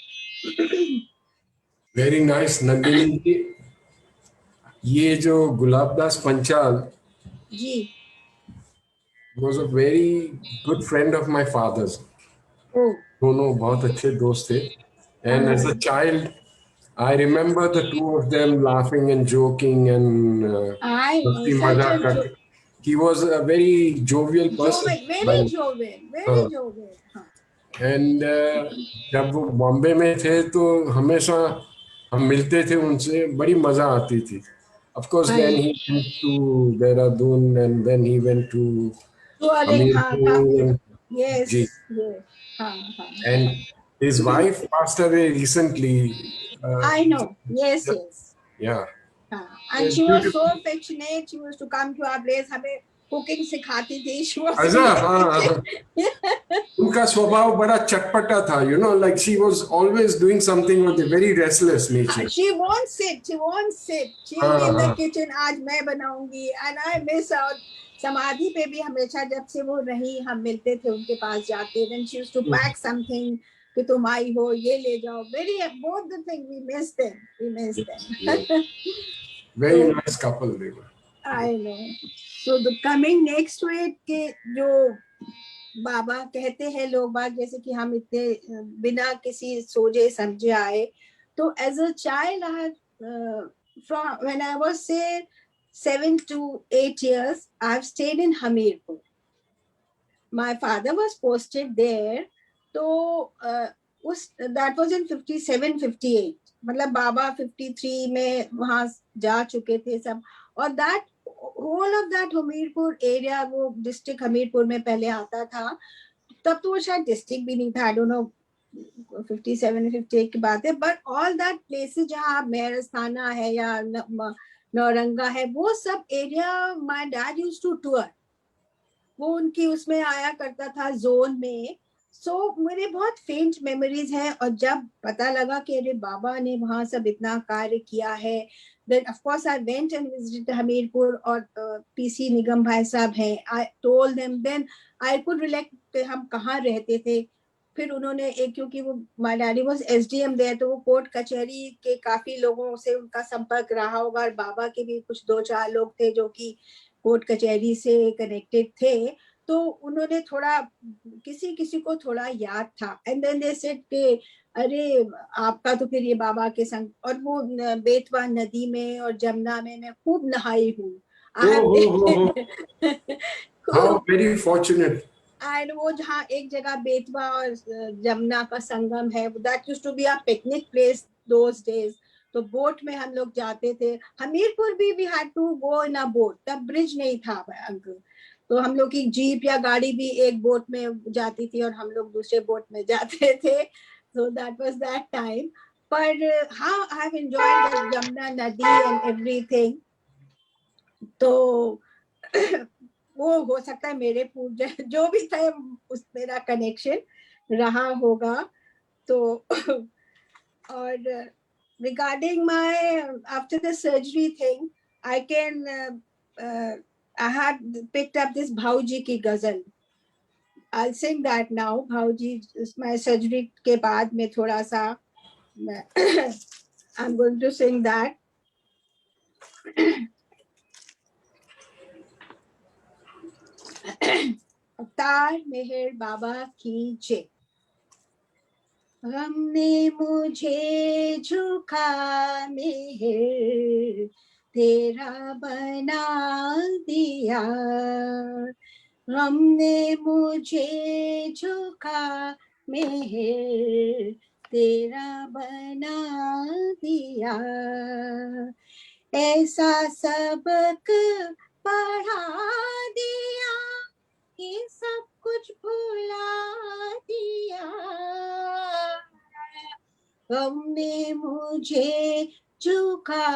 वेरी नाइस नंदिनी जी। ये जो गुलाबदास पंचाल जी was a very good friend of my father's. ओ दोनों बहुत अच्छे दोस्त थे. And as a child, I remember the two of them laughing and joking and I know मस्ती such मजाक a करते. He was a very jovial person. very jovial. हाँ. And जब वो बॉम्बे में थे तो हमेशा हम मिलते थे उनसे, बड़ी मजा आती थी. Of course, then he went to Dehradun and then he went to तो अरे हाँ Hamirpur काफी and yes जी. हाँ हाँ. And his wife passed away recently. I know yes. Yeah. हाँ. And she was so affectionate. She used to come to our place. हमें cooking सिखाती थी. She was अच्छा, हाँ. उनका स्वभाव बड़ा चटपटा था, you know, like she was always doing something with a very restless nature. She won't sit. She will be in the kitchen. आज मैं बनाऊंगी. And I miss out. समाधि पे भी हमेशा जब से वो रही हम मिलते थे उनके पास जाते. Then she used to pack something कि तुम आई हो ये ले जाओ. Very both the thing we miss them. Yeah. Very nice couple they were. I know. So the coming next to it कि जो बाबा कहते हैं लोग बात जैसे कि हम इतने बिना किसी सोचे समझे आए. तो as a child I had from when I was say 7 to 8 years I've stayed in Hamirpur. My father was posted there. तो that was in 57-58. मतलब बाबा 53 में वहाँ जा चुके थे सब. और that whole of that Hamirpur area वो डिस्ट्रिक्ट हमीरपुर में पहले आता था. तब तो वो शायद डिस्ट्रिक्ट भी नहीं था. I don't know 57-58 की बात है. But all that places जहाँ मेहरस्थाना है या नौरंगा है वो सब area my dad used to tour. वो उनकी उसमें आया करता था जोन में. So मेरे बहुत फेंट मेमोरीज हैं. और जब पता लगा कि अरे बाबा ने वहाँ सब इतना कार्य किया है, then of course I went and visited Hamirpur. और PC निगम भाई साहब हैं. I told them then I could relate कि हम कहाँ रहते थे. फिर उन्होंने एक, क्योंकि वो my daddy was SDM there, तो वो कोर्ट कचहरी के काफी लोगों से उनका संपर्क रहा होगा, और बाबा के भी कुछ 2-4 लोग थे जो कि कोर्ट कचहरी से कनेक्टेड थे, तो उन्होंने थोड़ा किसी किसी को थोड़ा याद था। एंड देन दे सेड के अरे आपका तो फिर ये बाबा के संग, और वो बेतवा नदी में और जमुना में मैं खूब नहाई हूँ। How very fortunate. एंड वो जहाँ एक जगह बेतवा और जमुना का संगम है, that used to be a picnic place those days. तो बोट में हम लोग जाते थे। हमीरपुर भी we had to go in a boat, तब ब्रिज नहीं था अंकल, तो हम लोग की जीप या गाड़ी भी एक बोट में जाती थी और हम लोग दूसरे बोट में जाते थे। So that was that time. पर हाँ, I have enjoyed the Jamuna नदी एंड एवरीथिंग। तो वो हो सकता है मेरे पूर्व जो भी थे उस मेरा कनेक्शन रहा होगा। तो और regarding my after the surgery thing, I can I had picked up this Bhauji ki ghazal. I'll sing that now. Bhauji, my surgery के बाद में थोड़ा सा I'm going to sing that. अवतार मेहर बाबा की जय। हमने मुझे झुका मेहर तेरा बना दिया, हमने मुझे झुका मेहर तेरा बना दिया, ऐसा सबक पढ़ा दिया कि सब कुछ भुला दिया, हमने मुझे झुका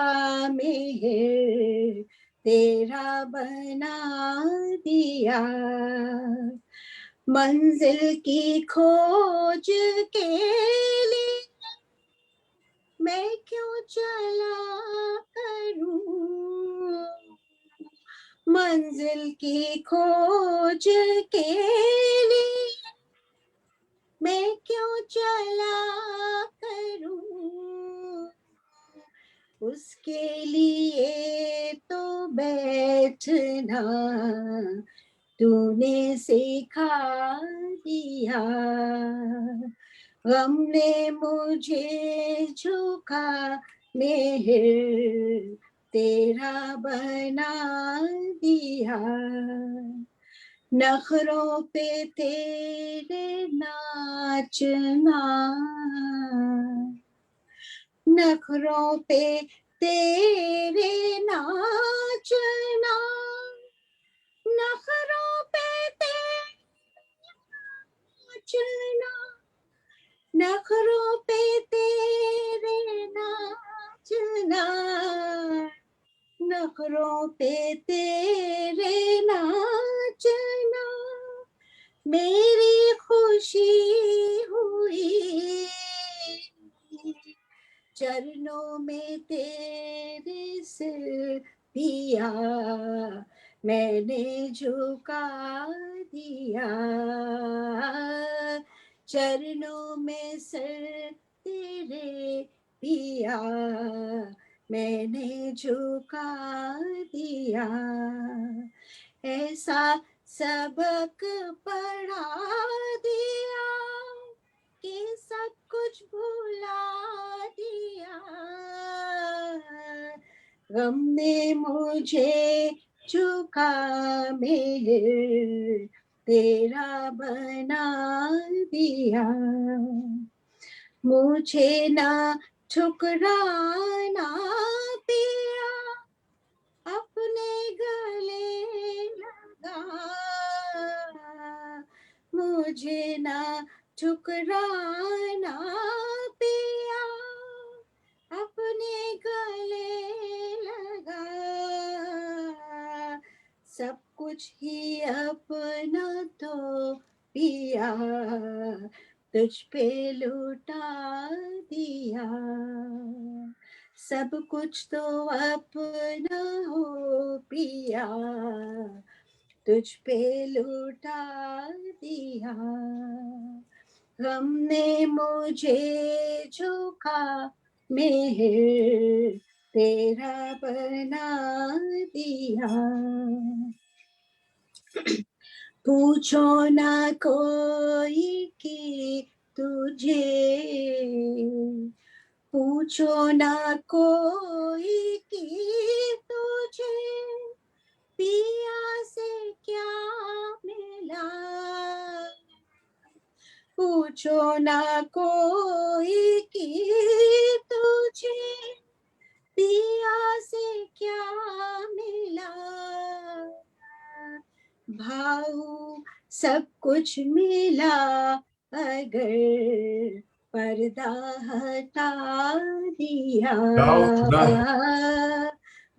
मेहर तेरा बना दिया, मंजिल की खोज के लिए मैं क्यों चला करूं, मंजिल की खोज के लिए मैं क्यों चला करूं, उसके लिए तो बैठना तूने सिखा दिया, हमने मुझे झुका मेहर तेरा बना दिया, नखरों पे तेरे नाचना, नखरों पे तेरे नाचना, नखरों पे तेरे नाचना, नखरों पे तेरे नाचना, नखरों पे तेरे नाचना, मेरी खुशी हुई, चरणों में तेरे सिर दिया मैंने झुका दिया, चरणों में सर तेरे दिया मैंने झुका दिया, ऐसा सबक पढ़ा दिया कि सब कुछ भुला दिया, हमने मुझे झुका मेहर तेरा बना दिया, मुझे ना ठुकराना पिया अपने गले लगा, मुझे ना ठुकराना पिया अपने गले लगा, सब कुछ ही अपना तो पिया तुझ पे लुटा दिया, सब कुछ तो अपना हो पिया तुझ पे लुटा दिया, गम ने मुझे झोंका, मेहर तेरा बना दिया। पूछो ना कोई कि तुझे, पूछो ना कोई कि तुझे पिया से क्या मिला। पूछो ना कोई कि तुझे पिया से क्या मिला। भाऊ सब कुछ मिला अगर पर्दा हटा दिया।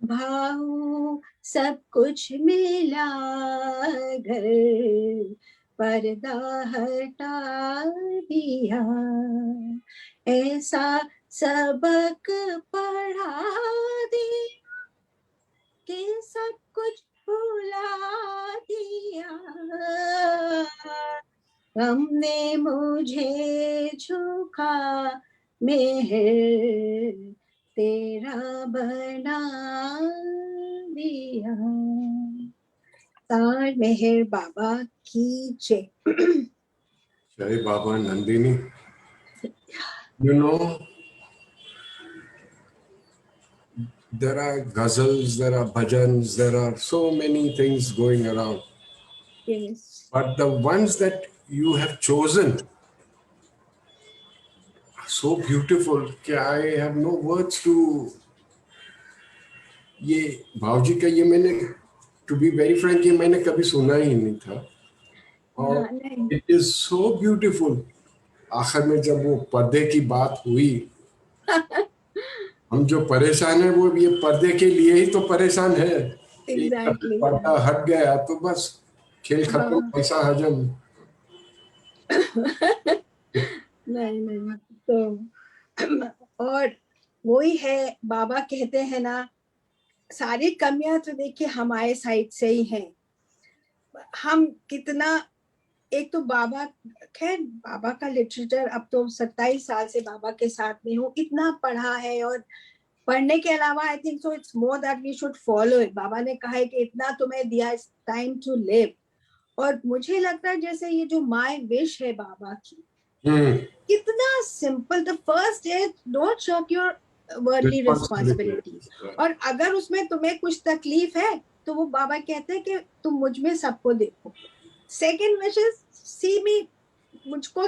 भाऊ सब कुछ मिला अगर पर्दा हटा दिया। ऐसा सबक पढ़ा दिया कि सब कुछ भुला दिया। हमने मुझे झुका, मेहर तेरा बना दिया। ताज मेहर बाबा की जय। Jai Baba Nandini. You know, there are ghazals, there are bhajans, there are so many things going around. Yes. But the ones that you have chosen are so beautiful that I have no words to. ये भावजी का ये मैंने, to be very frank, ये मैंने कभी सुना ही नहीं था और नहीं। it is so beautiful. आखिर में जब वो पर्दे की बात हुई, हम जो परेशान है वो ये पर्दे के लिए ही तो परेशान है। Exactly. पर्दा हट गया तो बस खेल खत्म, पैसा हजम। नहीं नहीं, तो और वही है, बाबा कहते हैं ना, सारी कमियां तो देखिए हमारे साइड से ही हैं। हम कितना, एक तो बाबा, खैर बाबा का लिटरेचर, अब तो 27 साल से बाबा के साथ में हूँ, इतना पढ़ा है, और पढ़ने के अलावा I think so it's more that we should follow it. Baba ने कहा है कि इतना तुम्हें दिया, इट्स टाइम टू लिव। और मुझे लगता है जैसे ये जो माय विश है बाबा की, कितना simple. The first is don't शक योर वर्ल्डली रिस्पॉन्सिबिलिटीज, और अगर उसमें तुम्हें कुछ तकलीफ है तो वो बाबा कहते हैं कि तुम मुझ में सबको देखो। सेकेंड विश इज सी मी, मुझको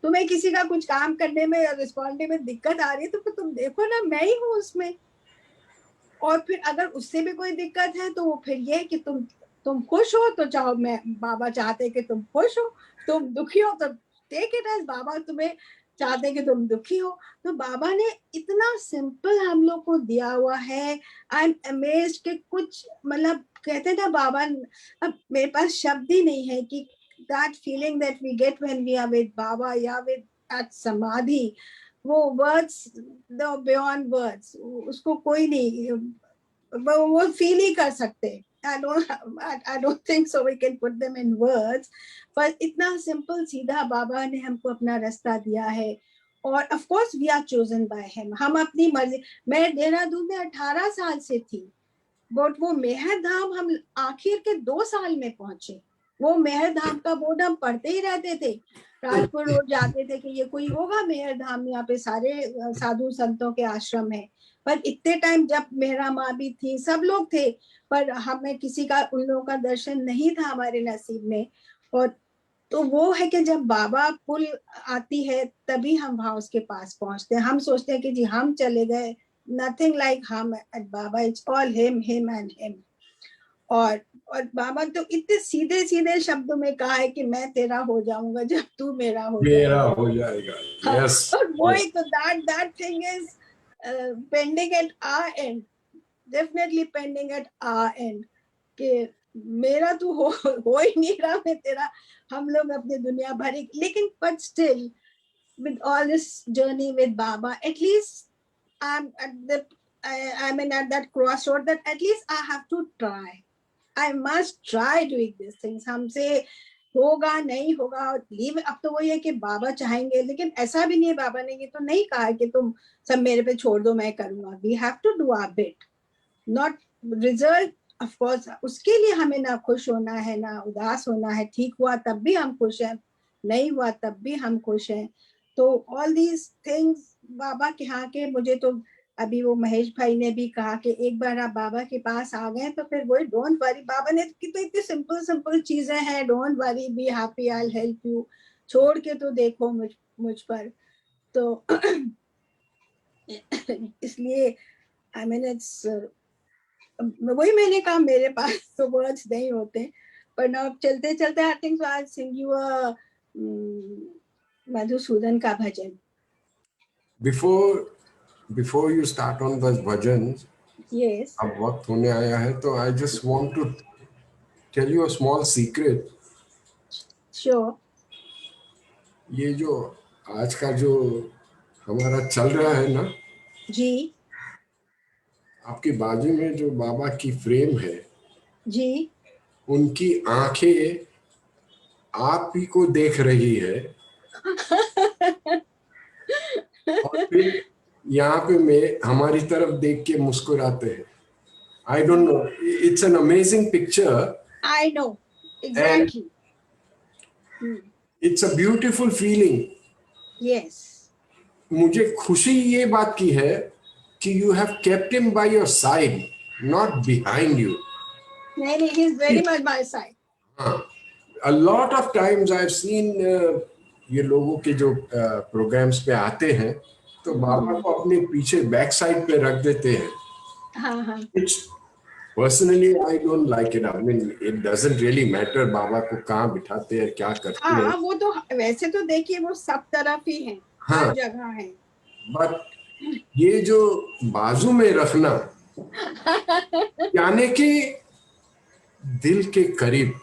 तुम्हें किसी का कुछ काम करने में या रिस्पॉन्ड में दिक्कत आ रही है तो फिर तुम देखो ना, मैं ही हूँ उसमें। और फिर अगर उससे भी कोई दिक्कत है तो वो फिर ये कि तुम खुश हो तो चाहो, मैं बाबा चाहते कि तुम खुश हो, तुम दुखी हो तो टेक इट एज बाबा तुम्हें चाहते कि तुम दुखी हो। तो बाबा ने इतना सिंपल हम लोग को दिया हुआ है। आई एम अमेज्ड कि कुछ, मतलब कहते ना बाबा, अब मेरे पास शब्द ही नहीं है कि that feeling that we get when we are with Baba या with at समाधि, वो words, the beyond words, उसको कोई नहीं, वो फील ही कर सकते। I don't think so we can put them in words, पर इतना सिंपल सीधा बाबा ने हमको अपना रास्ता दिया है। और of course we are chosen by him, हम अपनी मर्जी। मैं देहरादून में 18 साल से थी, बट वो मेहर धाम हम आखिर के 2 साल में पहुंचे। वो मेहर धाम का बोर्ड हम पढ़ते ही रहते थे, राजपुर रोड जाते थे कि ये कोई होगा मेहर धाम, यहाँ पे सारे साधु संतों के आश्रम है। पर इतने टाइम जब मेहरा माँ भी थी, सब लोग थे, पर हमें किसी का, उन लोगों का दर्शन नहीं था हमारे नसीब में। और तो वो है कि जब बाबा पुल आती है तभी हम वहां उसके पास पहुंचते हैं। हम सोचते हैं कि जी हम चले गए, nothing like हम at Baba, it's all him and him। और बाबा तो इतने सीधे सीधे शब्दों में कहा है कि मैं तेरा हो जाऊंगा जब तू मेरा हो जाएगा। Yes, और वो ही तो that thing is pending at our end, definitely pending at our end, कि मेरा तू हो ही नहीं रहा, मैं तेरा, हम लोग अपने दुनिया भरी। लेकिन but still with all this journey with Baba, at least I'm at that crossroad that at least I have to try, I must try doing these things। हमसे होगा नहीं होगा लीव। अब तो वही है कि बाबा चाहेंगे, लेकिन ऐसा भी नहीं है, बाबा ने ये तो नहीं कहा कि तुम सब मेरे पे छोड़ दो, मैं करूंगा। We have to do our bit, not result. Of course उसके लिए हमें ना खुश होना है ना उदास होना है, ठीक हुआ तब भी हम खुश हैं, नहीं हुआ तब भी हम खुश हैं। तो ऑल दीज थिंग्स बाबा के यहाँ के, मुझे तो अभी वो महेश भाई ने भी कहा कि एक बार आप बाबा के पास आ गए तो फिर वही डोंट वरी, बाबा ने की तो इतनी सिंपल सिंपल चीजें हैं, don't worry be happy I will help you, छोड़ के तो देखो मुझ पर। तो इसलिए आई मीन इट्स, वही मैंने कहा मेरे पास तो वर्ड्स नहीं होते, पर ना चलते चलते I think I sing you अ मधुसूदन का भजन। Before you start on the bhajan, yes अब वक्त होने आया है, तो I just want to tell you a small secret. Sure. ये जो आज का जो हमारा चल रहा है ना, जी आपके बाजू में जो बाबा की फ्रेम है, जी उनकी आंखें आप ही को देख रही है, और फिर यहाँ पे मैं हमारी तरफ देख के मुस्कुराते हैं. I don't know. It's an amazing picture I know and exactly. it's a beautiful feeling. Yes मुझे खुशी ये बात की है कि you have kept him by your side, not behind you. नहीं नहीं, he is very much my side. A lot of times I've seen ये लोगों के जो प्रोग्राम्स पे आते हैं तो बाबा को अपने पीछे बैक साइड पे रख देते हैं. हाँ हाँ Which personally I don't like it. I mean, it doesn't really matter बाबा को कहाँ बिठाते हैं, क्या करते हैं. हाँ, वो तो वैसे तो देखिए वो सब तरफ ही है, हाँ. हर जगह है। बट ये जो बाजू में रखना, यानी कि दिल के करीब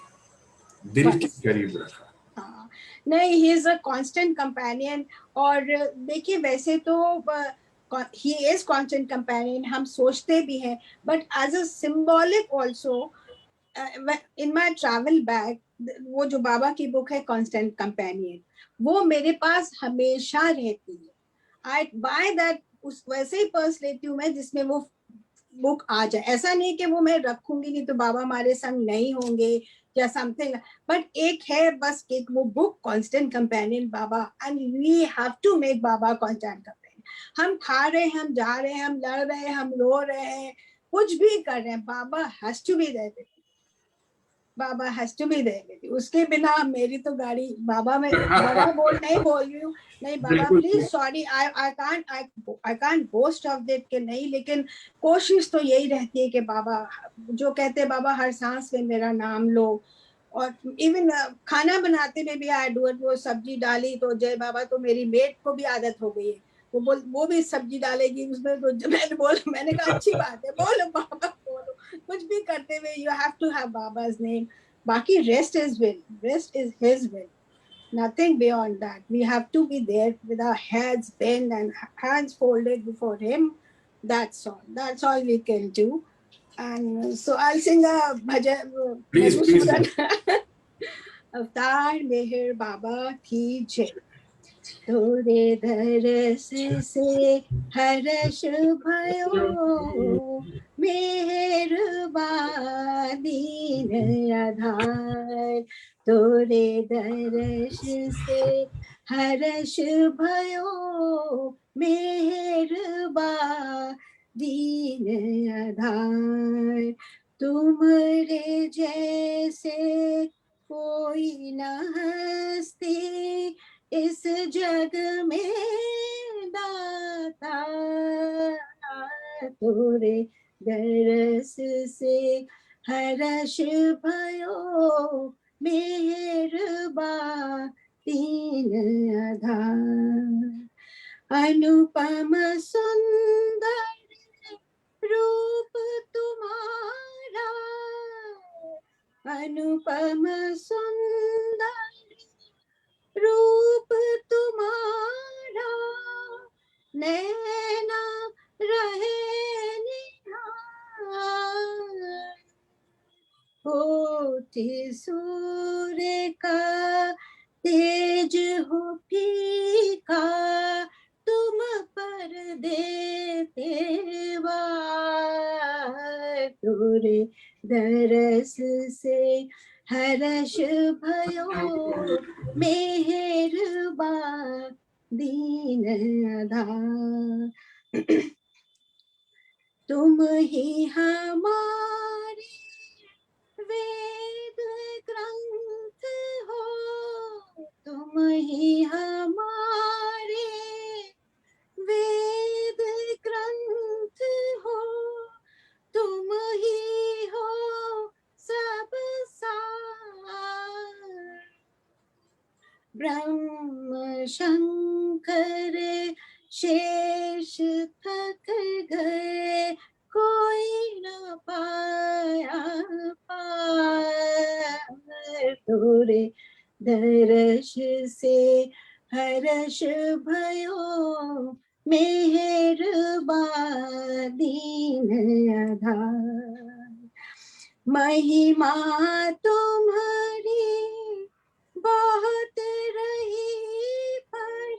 रखा. हाँ, नहीं, he is a constant companion. और देखिए वैसे तो ही इज कांस्टेंट कंपेनियन, हम सोचते भी हैं, but as a symbolic also in my travel bag, वो जो बाबा की बुक है कांस्टेंट कंपेनियन, वो मेरे पास हमेशा रहती है। आई बाय दैट, उस वैसे ही पर्स लेती हूँ मैं जिसमें वो बुक आ जाए। ऐसा नहीं कि वो मैं रखूंगी नहीं तो बाबा हमारे संग नहीं होंगे या समथिंग, बट एक है बस, एक वो book constant companion Baba, and we have to make Baba constant companion. हम खा रहे हैं, हम जा रहे हैं, हम लड़ रहे हैं, हम रो रहे हैं, कुछ भी कर रहे हैं, Baba has to be there. Baba has to be there, उसके बिना मेरी तो गाड़ी, बाबा में बड़ा बोल नहीं बोल रही हूँ, नहीं बाबा बिल्कुल. Please sorry, I can't boast of that के नहीं, लेकिन कोशिश तो यही रहती है कि बाबा जो कहते हैं, बाबा हर सांस में मेरा नाम लो। और इवन खाना बनाते में भी आई डू इट, वो सब्जी डाली तो जय बाबा, तो मेरी मेट को भी आदत हो गई है, वो भी सब्जी डालेगी उसमें, तो मैंने कहा अच्छी बात है, बोलो बाबा बोलो, कुछ भी करते हुए you have to have Baba's name. बाकी rest is will, rest is his will, nothing beyond that. We have to be there with our heads bent and hands folded before him. That's all we can do. And so I'll sing a bhajan, Please. अवतार मेहर बाबा की जय। तोरे दरस से हर्ष भयो, मेहरबा दीन आधार। तोरे दरस से हर्ष भयो, मेहरबा दीन आधार। तुमरे जैसे कोई न हस्ती इस जग में दाता। तोरे दरस से हर्ष भयो, मेहरबा दीन आधार। अनुपम सुंदर रूप तुम्हारा, अनुपम सुंदर रूप तुम्हारा, नैना रहे निहार। कोटि सूर्य सूर्य का तेज हो फीका, तुम पर देते वार। तोरे दरस से हर्ष भयो, मेहरबान दीन आधार। तुम ही हमारे वेद ग्रंथ हो, तुम ही हमारे वेद ग्रंथ हो, तुम ही हो सब सार। ब्रह्म शंकर शेष थक गए, कोई न पाया पार। तोरे दर्श से हर्ष भयो, मेहरबान दीन आधार। महिमा तुम्हारी बहुत रही, पर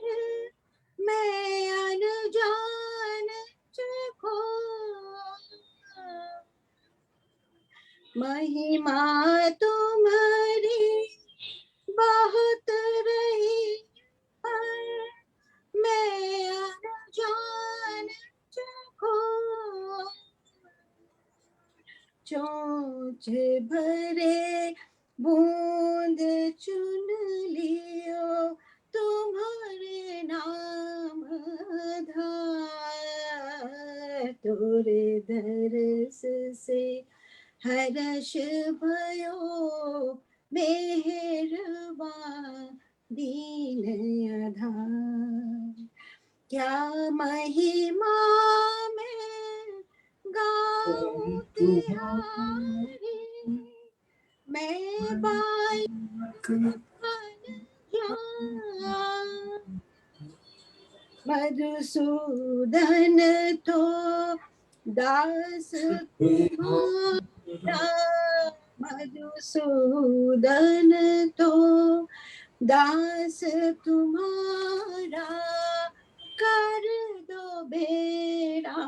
मैं अनजान चको। महिमा तुम्हारी बहुत रही, पर मैं अनजान चको। चोंच भरे बूंद चुन लियो, तुम्हारे नाम धार। तोरे दरस से हर्ष भयो, मेहरबान दीन आधार। क्या महिमा में गाऊं तिहारी, मैं बालक अनजान। मधुसूदन तो दास तुम्हारा, मधुसूदन तो दास तुम्हारा, कर दो बेड़ा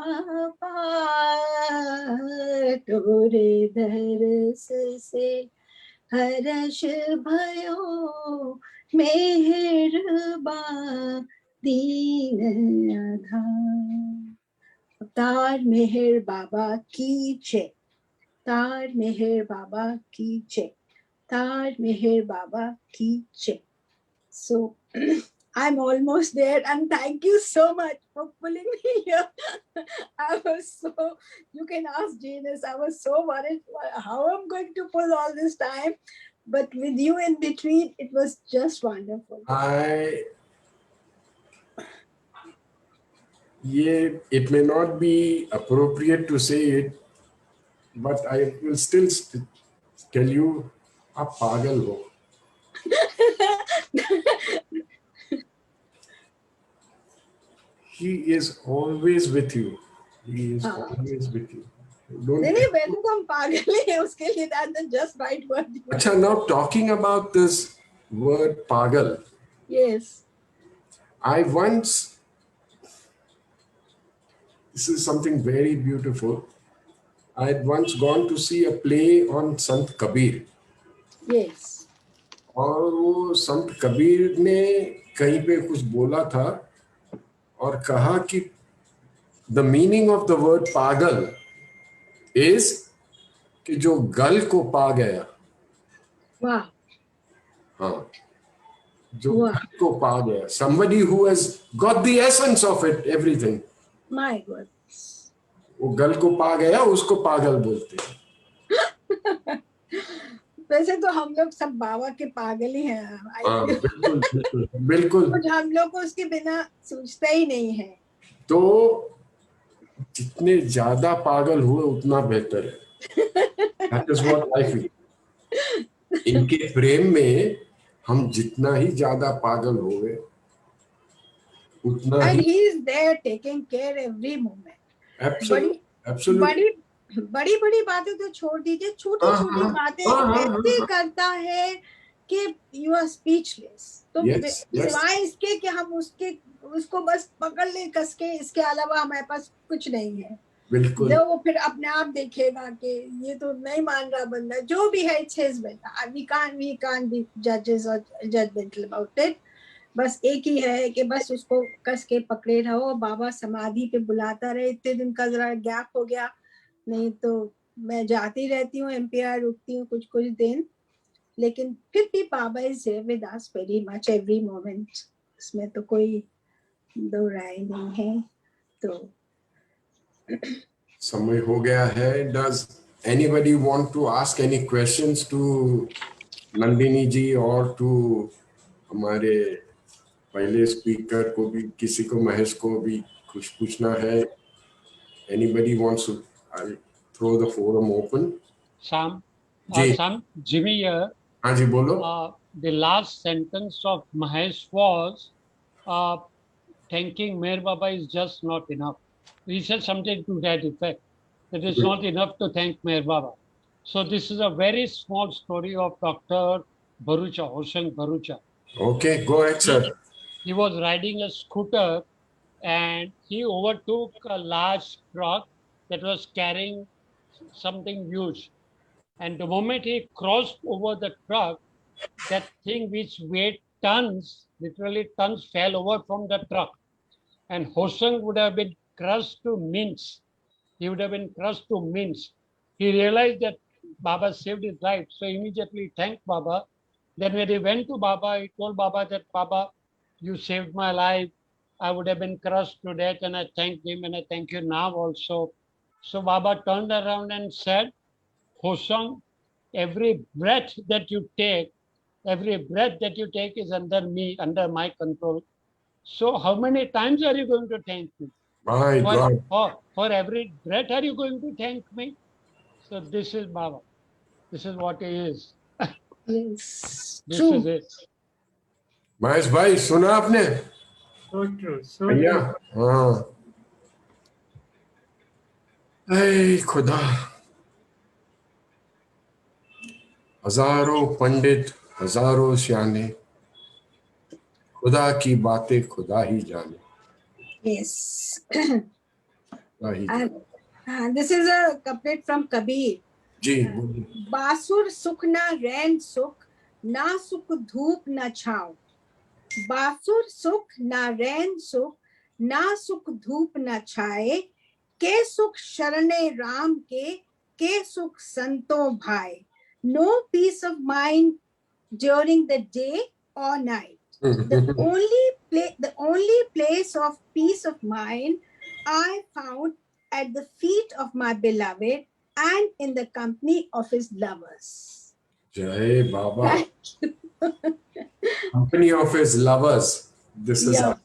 पार। तोरे दरस से हर्ष भयो, मेहरबान दीन आधार। अवतार मेहर बाबा की जय, तार मेहर बाबा की जय, तार मेहर बाबा की जय। So I'm almost there, and thank you so much for pulling me here. I was so, you can ask Janus, I was so worried how I'm going to pull all this time. But with you in between, it was just wonderful. It may not be appropriate to say it, but I will still tell you, आप पागल हो. He is always with you. He is always with you. नहीं वैसे तो हम पागल ही हैं उसके लिए, that's just right word. अच्छा, now talking about this word pagal. Yes. This is something very beautiful. I had once gone to see a play on Sant Kabir. Yes. और वो संत कबीर ने कहीं पे कुछ बोला था और कहा कि the meaning of the word पागल is कि जो गल को पा गया. Wow. हाँ, जो गल को पा गया. Somebody who has got the essence of it, everything. My God. वो गल को पा गया, उसको पागल बोलते हैं. वैसे तो हम लोग सब बाबा के पागल ही हैं. बिल्कुल बिल्कुल बिल्कुल. कुछ हम लोग को उसके बिना सोचता ही नहीं है. तो जितने ज्यादा पागल हुए उतना बेहतर है. That is what I feel. इनके प्रेम में हम जितना ही ज्यादा पागल हो गए उतना And he. he is there taking care every moment. Absolutely, absolutely. बड़ी बड़ी बातें तो छोड़ दीजिए, छोटी छोटी बातें ऐसे करता है कि यू आर स्पीचलेस। तो Yes, yes. सिवाय इसके कि हम उसको बस पकड़ ले कस के, इसके अलावा हमारे पास कुछ नहीं है। बिल्कुल। वो फिर अपने आप देखेगा कि ये तो नहीं मान रहा बंदा, जो भी है इट्स हिज बेटा, वी कांट बी जजेस और जजमेंटल अबाउट इट। बस एक ही है कि बस उसको कस के पकड़े रहो, बाबा समाधि पे बुलाता रहे। इतने दिन का जरा गैप हो गया, नहीं तो मैं जाती रहती हूँ MPR, रुकती हूँ कुछ कुछ दिन, लेकिन फिर भी Baba is here with us very much every moment, इसमें तो कोई दो राय नहीं है। तो समय हो गया है। Does anybody want to ask any questions to Nandini जी और to हमारे पहले स्पीकर को भी, किसी को, महेश को भी कुछ पूछना है? Anybody wants to? I'll throw the forum open. Sam, ji. Sam, Jimmy here. हाँ जी बोलो। The last sentence of Mahesh was, thanking Meher Baba is just not enough. He said something to that effect. It is not enough to thank Meher Baba. So this is a very small story of Dr. Bharucha, Hosang Bharucha. Okay, go ahead, sir. He was riding a scooter and he overtook a large truck that was carrying something huge. And the moment he crossed over the truck, that thing which weighed tons, literally tons, fell over from the truck. And Hosang would have been crushed to mince. He would have been crushed to mince. He realized that Baba saved his life, so immediately he thanked Baba. Then when he went to Baba, he told Baba that, Baba, you saved my life. I would have been crushed to death, and I thanked him, and I thank you now also. So Baba turned around and said, Hosang, every breath that you take is under me, under my control. So how many times are you going to thank me? My God. For every breath are you going to thank me? So this is Baba. This is what he is. yes, This true. is it. Mahesh भाई सुना आपने? So true. So भैया true. हाँ। ऐ खुदा, हजारों पंडित, हजारों सियाने, खुदा की बातें खुदा ही जाने। Yes. खुदा ही जाने। And this is a couplet from Kabir. जी। बासुर सुख ना रैन सुख, ना सुख धूप ना छाव। बासुर सुख ना रैन सुख, ना सुख धूप ना छाए। के सुख शरणे राम के सुख संतों भाई। No peace of mind during the day or night. The only place of peace of mind I found at the feet of my beloved and in the company of his lovers. Jai Baba. Company of his lovers. This is Yeah.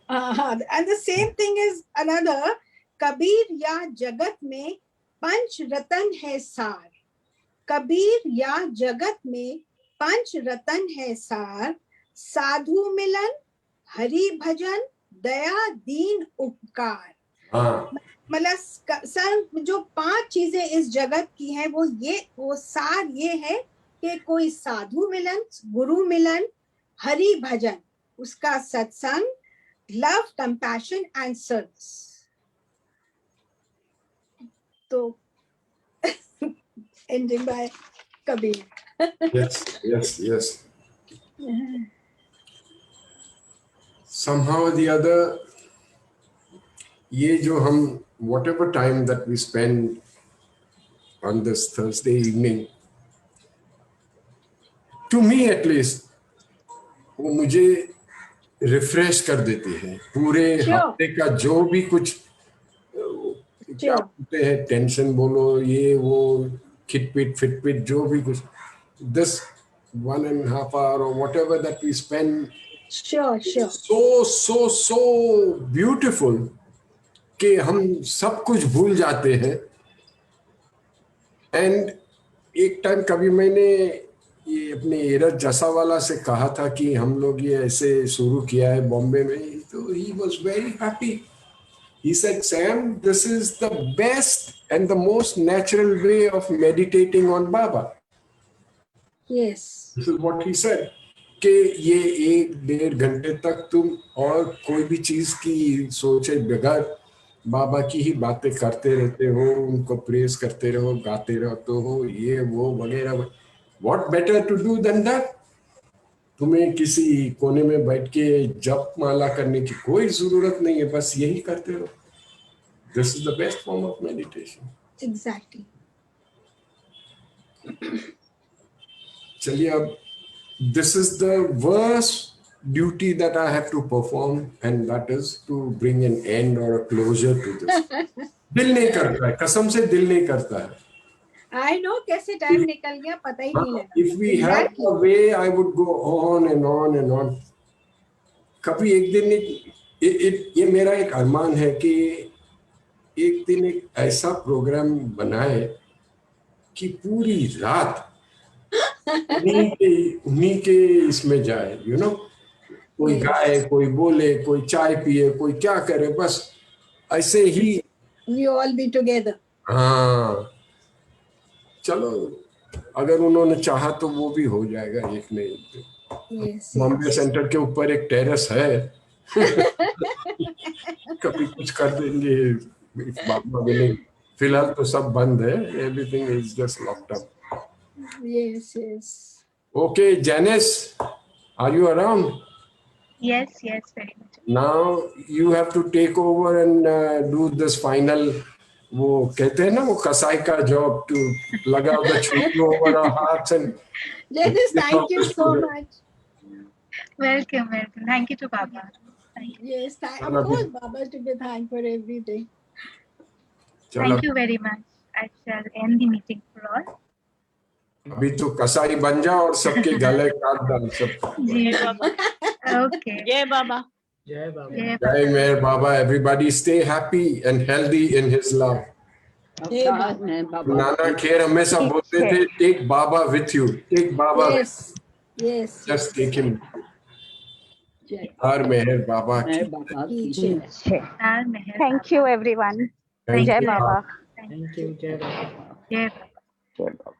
And the same thing is another. Kabir या जगत में पंच रतन है सार। कबीर या जगत में पंच रतन है सार। साधु मिलन, हरि भजन, दया दीन उपकार। मतलब सर जो 5 चीजें इस जगत की हैं वो सार ये है कि कोई साधु मिलन, गुरु मिलन, हरि भजन, उसका सत्संग, लव, कंपैशन एंड सर्विस। तो ending by Kabir. Yes. Somehow or the other, ये जो हम whatever time that we spend on this Thursday evening, to me at least, वो मुझे रिफ्रेश कर देती है। पूरे हफ्ते का जो भी कुछ क्या बोलते हैं, टेंशन बोलो, ये वो खिटपिट फिटपिट जो भी कुछ, this 1.5 hour or whatever that we spend, sure, so beautiful कि हम सब कुछ भूल जाते हैं। एंड एक टाइम कभी मैंने ये अपने एरज जसावाला से कहा था कि हम लोग ये ऐसे शुरू किया है बॉम्बे में, तो he was very happy. He said, Sam, this is the best and the most natural way of meditating on Baba. Yes. This is what he said. कि ये 1-1.5 घंटे तक तुम और कोई भी चीज की सोचे बगैर बाबा की ही बातें करते रहते हो, उनको प्रेस करते रहो, गाते रहते हो, ये वो वगैरह. What better to do than that? तुम्हें किसी कोने में बैठ के जप माला करने की कोई जरूरत नहीं है, बस यही करते रहो. This is the best form of meditation. Exactly. चलिए, अब this is the worst duty that I have to perform, and that is to bring an end or a closure to this. दिल नहीं करता है, कसम से दिल नहीं करता है. I know कैसे टाइम निकल गया पता ही नहीं लगा. If we had a way, I would go on and on and on. कभी एक दिन ये मेरा एक अरमान है कि एक दिन एक ऐसा प्रोग्राम बनाए कि पूरी रात उन्हीं के इसमें जाए. यू नो, कोई गाए, कोई बोले, कोई चाय पिए, कोई क्या करे, बस ऐसे ही. We all be together. हाँ, चलो, अगर उन्होंने चाहा तो वो भी हो जाएगा एक नहीं. Yes. बॉम्बे सेंटर के ऊपर एक टेरेस है. कभी कुछ कर देंगे बाबा विलिंग. फिलहाल तो सब बंद है. Everything is just locked up. Yes, yes. Okay, Janice, are you around? Yes, yes, very much. Now you have to take over and do this final. वो कहते हैं ना, वो कसाई का job to लगा the chutney over our hearts and. Janice, thank you so much. Welcome, welcome. Thank you to Baba. Thank you. Yes, of course, Baba to be thanked for everything. Thank you very much. I shall end the meeting for all. अभी तो कसाई बन जा और सबके गले काट डाल सब. जी बाबा. Okay. जय बाबा. Jai Baba. Jai Jai Meher Baba. Everybody stay happy and healthy in his love. नाना खेर हमेशा बोलते थे, take Baba with you. Take Baba. Yes, yes. Just take him. हर मेहर बाबा की. Har Meher. Thank you, everyone. Thank Jai you. Baba. Thank you, Jai Baba. Jai Baba. Jai Baba.